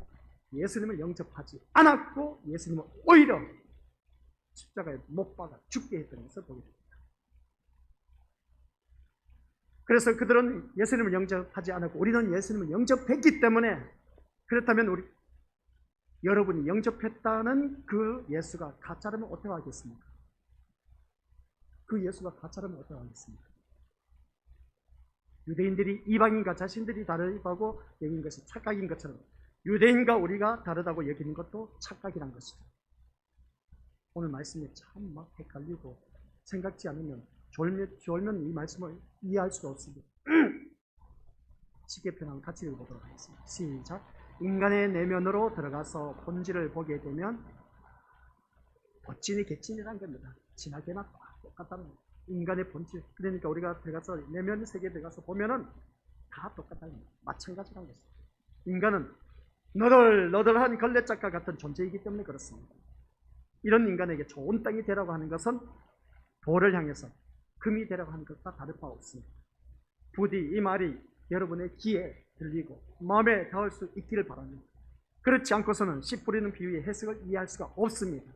예수님을 영접하지 않았고 예수님은 오히려 십자가에 못 박아 죽게 했다는 것을 보게 됩니다. 그래서 그들은 예수님을 영접하지 않았고 우리는 예수님을 영접했기 때문에 그렇다면 여러분이 영접했다는 그 예수가 가짜라면 어떻게 하겠습니까? 그 예수가 가짜라면 어떻게 하겠습니까? 유대인들이 이방인과 자신들이 다르다고 여기는 것이 착각인 것처럼 유대인과 우리가 다르다고 여기는 것도 착각이란 것이죠. 오늘 말씀이 참 막 헷갈리고 생각지 않으면 졸면 이 말씀을 이해할 수가 없습니다. 시계편하고 같이 읽어보도록 하겠습니다. 시작. 인간의 내면으로 들어가서 본질을 보게 되면 어찌니 개찐이란 겁니다. 진하게나 똑같다는 겁니다. 인간의 본질. 그러니까 우리가 들어가서 내면 세계에 들어가서 보면은 다 똑같다는 겁니다. 마찬가지란 것입니다. 인간은 너덜너덜한 걸레짝과 같은 존재이기 때문에 그렇습니다. 이런 인간에게 좋은 땅이 되라고 하는 것은 돌을 향해서 금이 되라고 하는 것과 다를 바 없습니다. 부디 이 말이 여러분의 귀에 들리고 마음에 닿을 수 있기를 바랍니다. 그렇지 않고서는 씨 뿌리는 비유의 해석을 이해할 수가 없습니다.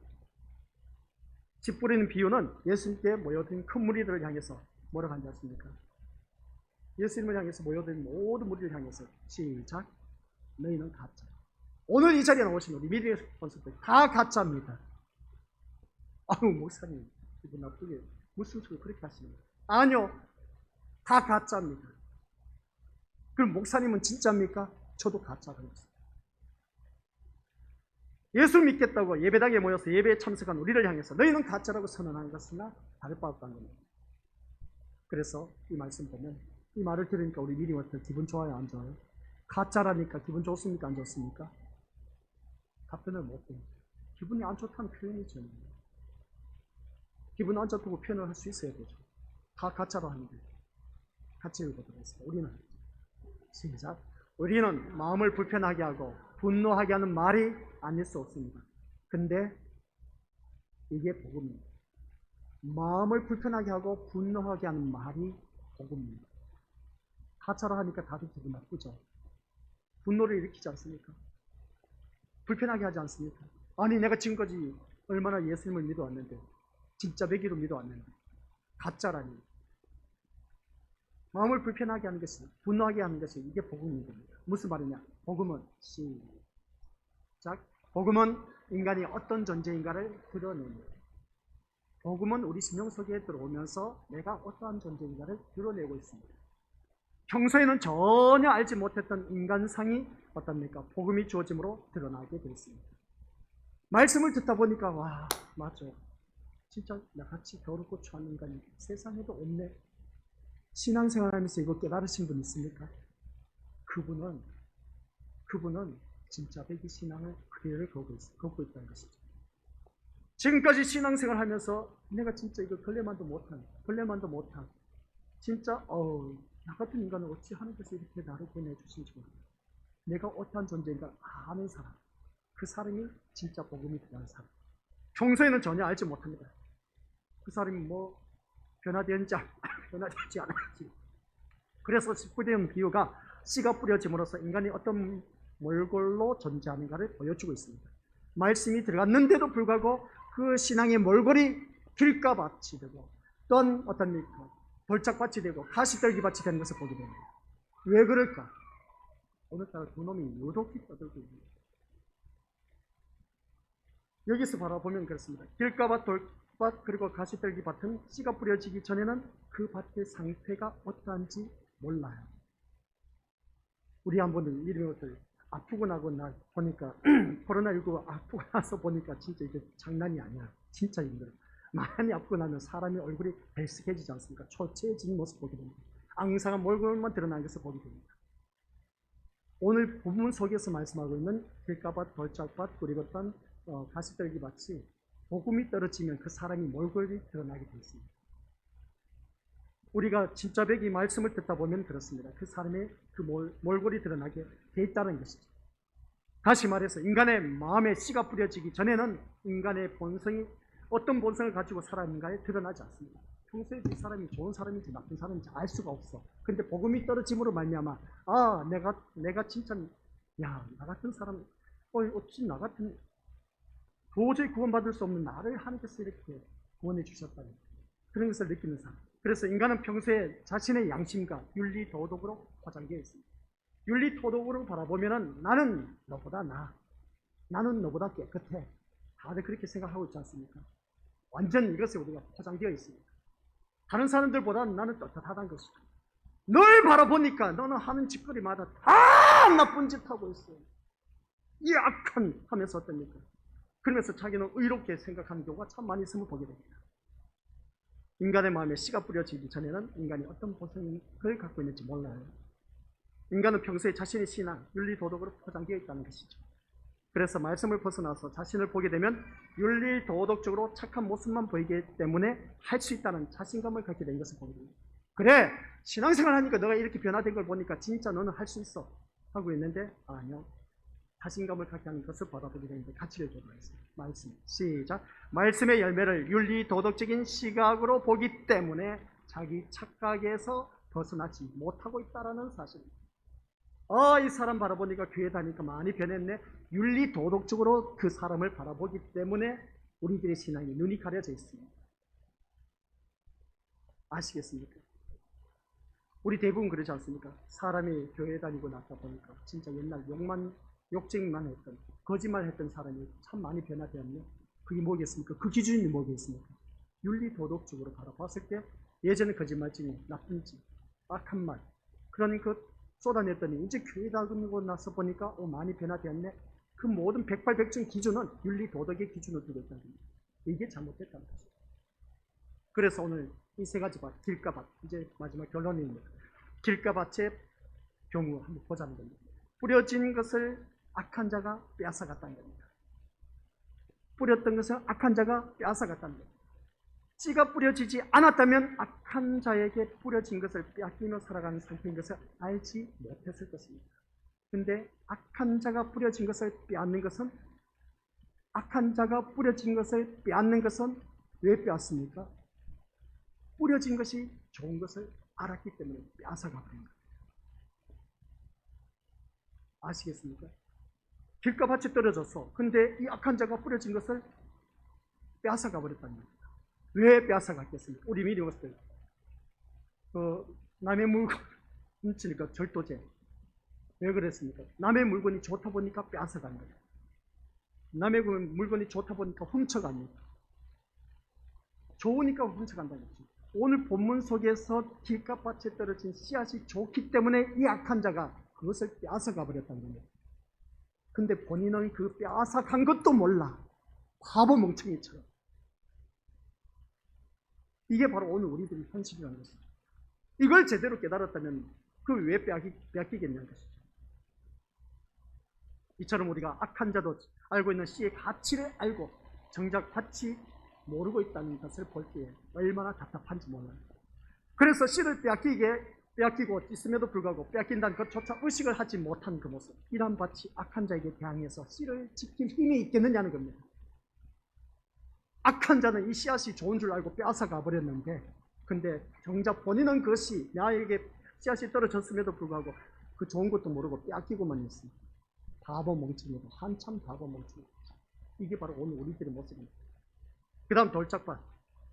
씨 뿌리는 비유는 예수님께 모여든 큰 무리들을 향해서 뭐라고 하지 않습니까? 예수님을 향해서 모여든 모든 무리를 향해서 시작. 너희는 가짜. 오늘 이 자리에 나오신 우리 미디어 스폰서들 다 가짜입니다. 아유 목사님 기분 나쁘게 무슨 소리 그렇게 하십니까? 아니요, 다 가짜입니다. 그럼 목사님은 진짜입니까? 저도 가짜라고 했습니다. 예수 믿겠다고 예배당에 모여서 예배에 참석한 우리를 향해서 너희는 가짜라고 선언하는 것이나 다를 바 없다는 겁니다. 그래서 이 말씀 보면 이 말을 들으니까 우리 미리부터 기분 좋아요, 안 좋아요? 가짜라니까 기분 좋습니까, 안 좋습니까? 답변을 못 해요. 기분이 안 좋다는 표현이죠. 기분 안 좋다고 표현을 할 수 있어야 되죠. 다 가짜로 하는데 같이 읽어보도록 하겠습니다. 우리는 시작. 우리는 마음을 불편하게 하고 분노하게 하는 말이 아닐 수 없습니다. 근데 이게 복음입니다. 마음을 불편하게 하고 분노하게 하는 말이 복음입니다. 가짜로 하니까 다들 기분 나쁘죠. 분노를 일으키지 않습니까? 불편하게 하지 않습니까? 아니 내가 지금까지 얼마나 예수님을 믿어왔는데 진짜 배기로 믿어왔는데 가짜라니. 마음을 불편하게 하는 것이, 분노하게 하는 것이 이게 복음입니다. 무슨 말이냐? 복음은 시작. 복음은 인간이 어떤 존재인가를 드러냅니다. 복음은 우리 심령 속에 들어오면서 내가 어떠한 존재인가를 드러내고 있습니다. 평소에는 전혀 알지 못했던 인간상이 어떻습니까? 복음이 주어짐으로 드러나게 되었습니다. 말씀을 듣다 보니까 와, 맞아. 진짜 나같이 더럽고 추한 인간이 세상에도 없네. 신앙생활하면서 이거 깨달으신 분 있습니까? 그분은 진짜 백이 신앙을 그대로 걷고 있다는 것이죠. 지금까지 신앙생활 하면서 내가 진짜 이거 걸레만도 못한 진짜 나 같은 인간을 어찌 하나님께서 이렇게 나를 보내주신지 모르겠다. 내가 어떠한 존재인가 아는 사람, 그 사람이 진짜 복음이 들어가는 사람. 평소에는 전혀 알지 못합니다. 그 사람이 뭐 변화되지 않았지. 그래서 뿌리는 비유가 씨가 뿌려짐으로써 인간이 어떤 몰골로 존재하는가를 보여주고 있습니다. 말씀이 들어갔는데도 불구하고 그 신앙의 몰골이 길가밭이 되고 또한 어떻습니까? 돌짝밭이 되고 가시떨기밭이 되는 것을 보게 됩니다. 왜 그럴까? 오늘따라 두 놈이 유독히 떠들고 있습니다. 여기서 바라보면 그렇습니다. 길가밭, 돌밭, 그리고 가시떨기밭은 씨가 뿌려지기 전에는 그 밭의 상태가 어떠한지 몰라요. 우리 한번 이런 것들 아프고 나고 나 보니까 코로나19 아프고 나서 보니까 진짜 이게 장난이 아니야. 진짜 힘들어. 많이 아프고 나면 사람의 얼굴이 헬쓱해지지 않습니까? 초췌해진 모습 보게 됩니다. 앙상한 몰골만 드러나는 것을 보게 됩니다. 오늘 본문 속에서 말씀하고 있는 길가밭, 돌짝밭, 그리고 어떤 가시떨기밭이 복음이 떨어지면 그 사람이 몰골이 드러나게 되어 있습니다. 우리가 진짜 백이 말씀을 듣다 보면 그렇습니다. 그 사람의 그 몰골이 드러나게 돼 있다는 것이죠. 다시 말해서 인간의 마음에 씨가 뿌려지기 전에는 인간의 본성이 어떤 본성을 가지고 살아있는가에 드러나지 않습니다. 평소에 이 사람이 좋은 사람인지 나쁜 사람인지 알 수가 없어. 근데 복음이 떨어짐으로 말미암아 내가 진짜 나 같은 사람 어찌 나 같은 도저히 구원받을 수 없는 나를 하나님께서 이렇게 구원해 주셨다는 그런 것을 느끼는 사람. 그래서 인간은 평소에 자신의 양심과 윤리 도덕으로 포장되어 있습니다. 윤리 도덕으로 바라보면은 나는 너보다 깨끗해. 다들 그렇게 생각하고 있지 않습니까? 완전 이것에 우리가 포장되어 있습니다. 다른 사람들보다 나는 떳떳하다는 것이다. 널 바라보니까 너는 하는 짓거리마다 다 나쁜 짓 하고 있어. 이 악한 하면서 어떻습니까? 그러면서 자기는 의롭게 생각하는 경우가 참 많이 있음을 보게 됩니다. 인간의 마음에 씨가 뿌려지기 전에는 인간이 어떤 본성을 갖고 있는지 몰라요. 인간은 평소에 자신의 신앙, 윤리, 도덕으로 포장되어 있다는 것이죠. 그래서 말씀을 벗어나서 자신을 보게 되면 윤리, 도덕적으로 착한 모습만 보이기 때문에 할 수 있다는 자신감을 갖게 된 것을 보게 됩니다. 그래, 신앙생활 하니까 너가 이렇게 변화된 걸 보니까 진짜 너는 할 수 있어 하고 있는데 아니요. 자신감을 갖게 하는 것을 바라보게 되는데 같이 읽어보겠습니다. 말씀 시작. 말씀의 열매를 윤리 도덕적인 시각으로 보기 때문에 자기 착각에서 벗어나지 못하고 있다는 사실입니다. 이 사람 바라보니까 교회 다니니까 많이 변했네. 윤리 도덕적으로 그 사람을 바라보기 때문에 우리들의 신앙이 눈이 가려져 있습니다. 아시겠습니까? 우리 대부분 그러지 않습니까? 사람이 교회 다니고 나다 보니까 진짜 옛날 욕쟁이만 했던, 거짓말 했던 사람이 참 많이 변화되었네. 그게 뭐겠습니까? 그 기준이 뭐겠습니까? 윤리 도덕적으로 바라봤을 때 예전에 거짓말쟁이, 나쁜 짓, 악한 말 그런 것 쏟아냈더니 이제 교회 다니고 나서 보니까 많이 변화되었네. 그 모든 백발백중 기준은 윤리 도덕의 기준을 두고 있다는 겁니다. 이게 잘못됐다는 것이죠. 그래서 오늘 이 세 가지 밭, 길가밭, 이제 마지막 결론입니다. 길가밭의 경우 한번 보자는 겁니다. 뿌려진 것을 악한 자가 빼앗아갔다는 겁니다. 뿌렸던 것을 악한 자가 빼앗아갔다는 겁니다. 씨가 뿌려지지 않았다면 악한 자에게 뿌려진 것을 빼앗기며 살아가는 상태인 것을 알지 못했을 것입니다. 근데 악한 자가 뿌려진 것을 빼앗는 것은 왜 빼앗습니까? 뿌려진 것이 좋은 것을 알았기 때문에 빼앗아가 버린 거예요. 아시겠습니까? 길가밭에 떨어졌어. 근데 이 악한 자가 뿌려진 것을 빼앗아가 버렸다는 겁니다. 왜 빼앗아갔겠습니까? 우리 미리 봤을 때 남의 물건 훔치니까 절도죄. 왜 그랬습니까? 남의 물건이 좋다 보니까 빼앗아간 거예요. 남의 물건이 좋다 보니까 훔쳐갑니다. 좋으니까 훔쳐간다는 거죠. 오늘 본문 속에서 길가밭에 떨어진 씨앗이 좋기 때문에 이 악한 자가 그것을 빼앗아가 버렸다는 겁니다. 근데 본인은 그 빼앗아간 것도 몰라. 바보 멍청이처럼. 이게 바로 오늘 우리들의 현실이라는 것이죠. 이걸 제대로 깨달았다면 그걸 왜 빼앗기겠냐는 것이죠. 이처럼 우리가 악한 자도 알고 있는 씨의 가치를 알고 정작 밭이 모르고 있다는 것을 볼 때에 얼마나 답답한지 몰라요. 그래서 씨를 빼앗기고 있음에도 불구하고 빼앗긴다는 것조차 의식을 하지 못한 그 모습, 이런 밭이 악한 자에게 대항해서 씨를 지킬 힘이 있겠느냐는 겁니다. 악한 자는 이 씨앗이 좋은 줄 알고 빼앗아가 버렸는데, 근데 정작 본인은 그것이 나에게 씨앗이 떨어졌음에도 불구하고 그 좋은 것도 모르고 빼앗기고만 있습니다. 바보 멍청이고 한참 바보 멍청이. 이게 바로 오늘 우리들의 모습입니다. 그 다음 돌짝밭.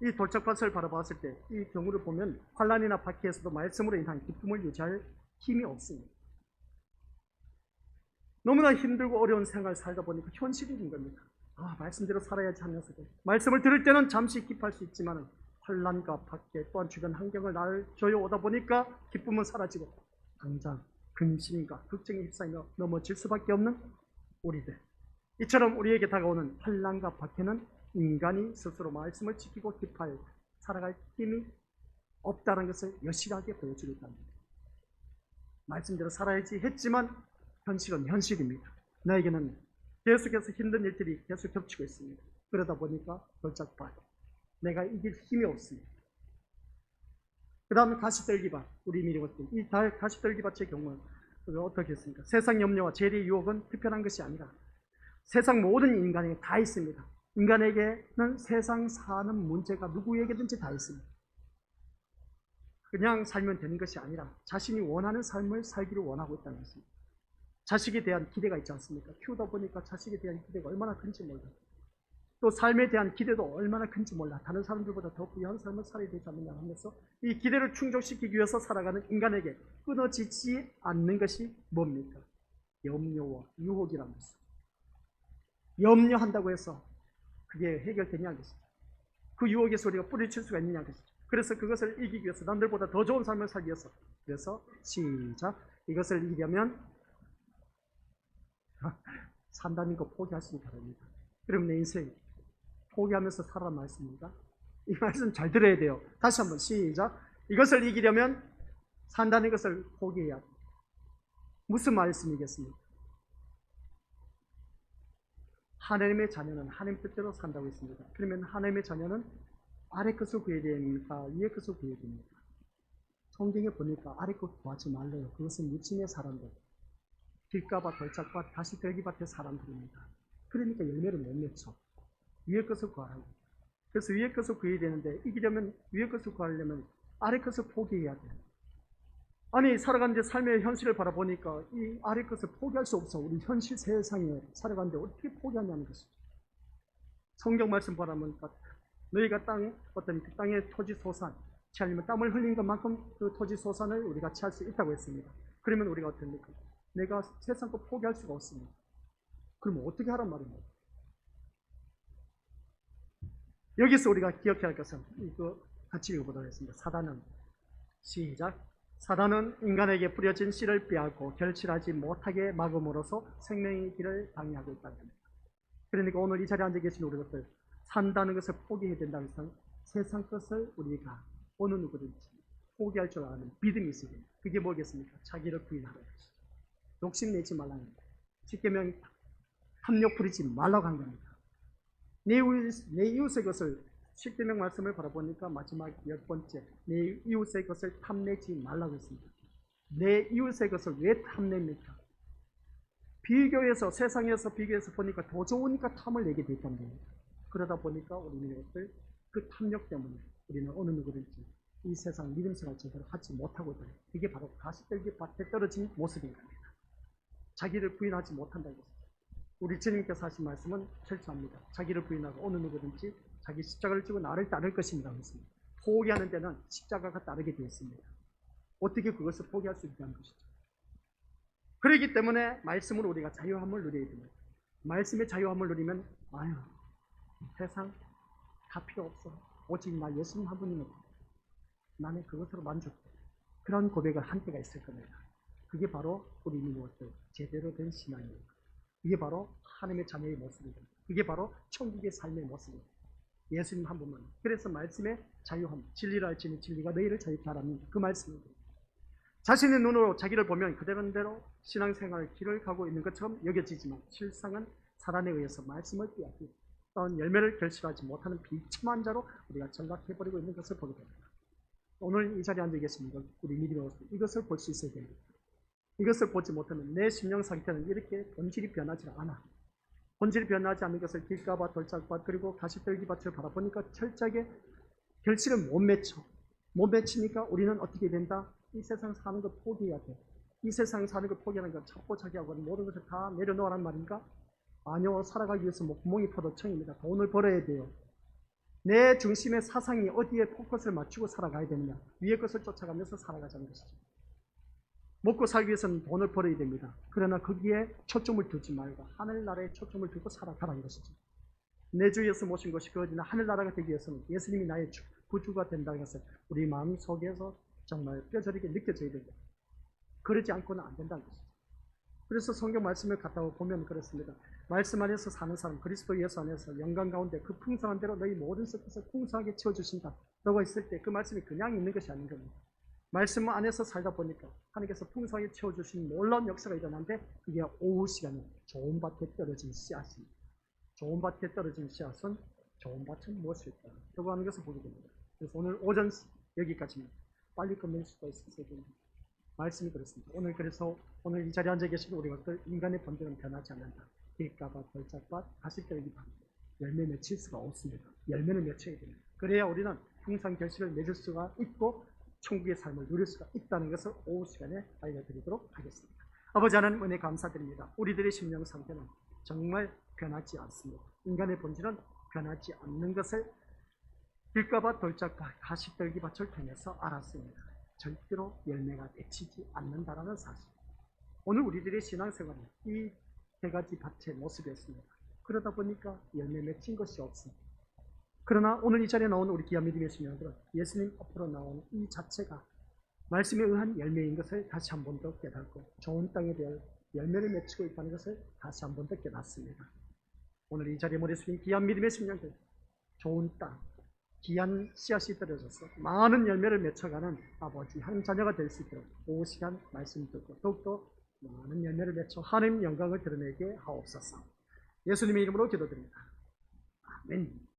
이 돌짝밭을 바라봤을 때 이 경우를 보면 환난이나 박해에서도 말씀으로 인한 기쁨을 유지할 힘이 없습니다. 너무나 힘들고 어려운 생활을 살다 보니까 현실인 겁니다. 말씀대로 살아야지 하면서도 말씀을 들을 때는 잠시 기뻐할 수 있지만 환난과 박해 또한 주변 환경을 나를 조여오다 보니까 기쁨은 사라지고 당장 근심과 걱정에 휩싸이며 넘어질 수밖에 없는 우리들. 이처럼 우리에게 다가오는 환난과 박해는 인간이 스스로 말씀을 지키고 기뻐할 살아갈 힘이 없다는 것을 여실하게 보여주고 있다는 겁니다. 말씀대로 살아야지 했지만 현실은 현실입니다. 나에게는 계속해서 힘든 일들이 계속 겹치고 있습니다. 그러다 보니까 돌짝밭, 내가 이길 힘이 없습니다. 그 다음에 가시떨기밭, 우리 미리거든. 이 가시떨기밭의 경우는 어떻게 했습니까? 세상 염려와 재리의 유혹은 특별한 것이 아니라 세상 모든 인간에게 다 있습니다. 인간에게는 세상 사는 문제가 누구에게든지 다 있습니다. 그냥 살면 되는 것이 아니라 자신이 원하는 삶을 살기를 원하고 있다는 것입니다. 자식에 대한 기대가 있지 않습니까? 키우다 보니까 자식에 대한 기대가 얼마나 큰지 몰라. 또 삶에 대한 기대도 얼마나 큰지 몰라. 다른 사람들보다 더 부유한 삶을 살아야 되지 않느냐 하면서 이 기대를 충족시키기 위해서 살아가는 인간에게 끊어지지 않는 것이 뭡니까? 염려와 유혹이라는 것입니다. 염려한다고 해서 그게 해결되냐는 것이죠. 그 유혹에서 우리가 뿌리칠 수가 있느냐는 것이죠. 그래서 그것을 이기기 위해서 남들보다 더 좋은 삶을 살기 위해서, 그래서 시작, 이것을 이기려면 산다는 거 포기하시기 바랍니다. 그럼 내 인생 포기하면서 살아란 말씀입니다. 이 말씀 잘 들어야 돼요. 다시 한번 시작. 이것을 이기려면 산다는 것을 포기해야 돼요. 무슨 말씀이겠습니까? 하나님의 자녀는 하나님 뜻대로 산다고 했습니다. 그러면 하나님의 자녀는 아래 것을 구해야 됩니까? 위에 것을 구해야 됩니까? 성경에 보니까 아래 것 구하지 말래요. 그것은 육신의 사람들, 길가밭, 돌짝밭, 가시떨기밭의 사람들입니다. 그러니까 열매를 못 맺죠. 위에 것을 구하라고. 그래서 위에 것을 구해야 되는데, 이기려면 위에 것을 구하려면 아래 것을 포기해야 돼요. 아니, 살아가는데 삶의 현실을 바라보니까 이 아래 것을 포기할 수 없어. 우리 현실 세상에 살아가는데 어떻게 포기하냐는 것이죠. 성경 말씀 바라보니까 너희가 어떤 그 땅의 토지 소산, 취하려면 땀을 흘린 것만큼 그 토지 소산을 우리가 취할 수 있다고 했습니다. 그러면 우리가 어떻습니까? 내가 세상 거 포기할 수가 없습니다. 그러면 어떻게 하란 말입니까? 여기서 우리가 기억해야 할 것은 이거 같이 읽어보도록 하겠습니다. 사단은 시작. 사단은 인간에게 뿌려진 씨를 빼앗고 결실하지 못하게 막음으로써 생명의 길을 방해하고 있다는 겁니다. 그러니까 오늘 이 자리에 앉아 계신 우리 것들, 산다는 것을 포기해야 된다는 것은 세상 것을 우리가 어느 누구든지 포기할 줄 아는 믿음이 있어야 됩니다. 그게 뭐겠습니까? 자기를 부인하는 것이죠. 욕심내지 말라는 겁니다. 십계명 탐욕 부리지 말라고 한 겁니다. 내 이웃의 것을, 십계명 말씀을 바라보니까 마지막 10번째, 내 이웃의 것을 탐내지 말라고 했습니다. 내 이웃의 것을 왜 탐냅니까? 비교해서, 세상에서 비교해서 보니까 더 좋으니까 탐을 내게 돼 있다는 겁니다. 그러다 보니까 우리는 그 탐욕 때문에 우리는 어느 누구든지 이 세상 믿음 생활 제대로 하지 못하고 있다. 이게 바로 가시떨기 밭에 떨어진 모습인 겁니다. 자기를 부인하지 못한다는 것입니다. 우리 주님께서 하신 말씀은 철저합니다. 자기를 부인하고 어느 누구든지 자기 십자가를 지고 나를 따를 것입니다. 했습니다. 포기하는 데는 십자가가 따르게 되어 있습니다. 어떻게 그것을 포기할 수 있다는 것이죠. 그렇기 때문에 말씀으로 우리가 자유함을 누려야 됩니다. 말씀의 자유함을 누리면 아유 세상 다 필요 없어. 오직 나 예수님 한 분이면 나는 그것으로 만족해. 그런 고백을 한 때가 있을 겁니다. 그게 바로 우리 무엇들 제대로 된 신앙입니다. 이게 바로 하나님의 자녀의 모습입니다. 이게 바로 천국의 삶의 모습입니다. 예수님 한 분만. 그래서 말씀의 자유함, 진리를 알지니 진리가 너희를 자유케 하라는 그 말씀입니다. 자신의 눈으로 자기를 보면 그대로 신앙생활 길을 가고 있는 것처럼 여겨지지만 실상은 사단에 의해서 말씀을 빼앗기고 또한 열매를 결실하지 못하는 비참한 자로 우리가 전락해버리고 있는 것을 보게 됩니다. 오늘 이 자리에 앉아 계십니다. 우리 믿음의 모습 이것을 볼 수 있어야 됩니다. 이것을 보지 못하면 내 심령 상태는 이렇게 본질이 변하지 않아. 본질이 변하지 않는 것을 길가밭, 돌짝밭, 그리고 가시떨기밭을 바라보니까 철저하게 결실을 못 맺혀. 못 맺히니까 우리는 어떻게 된다? 이 세상 사는 것 포기해야 돼. 이 세상 사는 것 포기하는 건 찾고 자기하고 모든 것을 다 내려놓으란 말인가? 아니요. 살아가기 위해서 구멍이 포도청입니다. 돈을 벌어야 돼요. 내 중심의 사상이 어디에 포커스를 맞추고 살아가야 되느냐? 위의 것을 쫓아가면서 살아가자는 것이죠. 먹고 살기 위해서는 돈을 벌어야 됩니다. 그러나 거기에 초점을 두지 말고 하늘나라에 초점을 두고 살아가라는 것이죠. 내 주 예수 모신 것이 그어지나 하늘나라가 되기 위해서는 예수님이 나의 구주가 된다는 것을 우리 마음 속에서 정말 뼈저리게 느껴져야 됩니다. 그러지 않고는 안 된다는 것이죠. 그래서 성경 말씀을 갖다 보면 그렇습니다. 말씀 안에서 사는 사람, 그리스도 예수 안에서 영광 가운데 그 풍성한 대로 너희 모든 것을 풍성하게 채워주신다 라고 했을 때 그 말씀이 그냥 있는 것이 아닌 겁니다. 말씀 안에서 살다 보니까 하나님께서 풍성하게 채워주신 놀라운 역사가 일어나는데 그게 오후 시간에 좋은 밭에 떨어진 씨앗입니다. 좋은 밭에 떨어진 씨앗은 좋은 밭은 무엇일까? 라고 하는 것을 보게 됩니다. 그래서 오늘 오전 여기까지입니다. 빨리 끝낼 수도 있어야 됩니다. 말씀이 그렇습니다. 그래서 오늘 이 자리에 앉아 계신 우리 것들 인간의 본질은 변하지 않는다. 길가밭, 벌짝밭, 가시떨기밭 열매 맺힐 수가 없습니다. 열매를 맺혀야 됩니다. 그래야 우리는 항상 결실을 맺을 수가 있고 천국의 삶을 누릴 수가 있다는 것을 오후 시간에 알려드리도록 하겠습니다. 아버지 하나님 은혜 감사드립니다. 우리들의 심령 상태는 정말 변하지 않습니다. 인간의 본질은 변하지 않는 것을 길가밭, 돌짝밭, 가시떨기밭을 통해서 알았습니다. 절대로 열매가 맺히지 않는다는 사실. 오늘 우리들의 신앙생활은 이 세 가지 밭의 모습이었습니다. 그러다 보니까 열매 맺힌 것이 없습니다. 그러나 오늘 이 자리에 나온 우리 귀한 믿음의 신령들은 예수님 앞으로 나온 이 자체가 말씀에 의한 열매인 것을 다시 한 번 더 깨닫고 좋은 땅에 대한 열매를 맺히고 있다는 것을 다시 한 번 더 깨닫습니다. 오늘 이 자리에 모여 주신 귀한 믿음의 신령들, 좋은 땅, 귀한 씨앗이 떨어져서 많은 열매를 맺혀가는 아버지 한 자녀가 될 수 있도록 오후 시간 말씀 듣고 더욱더 많은 열매를 맺혀 하나님 영광을 드러내게 하옵소서. 예수님의 이름으로 기도드립니다. 아멘.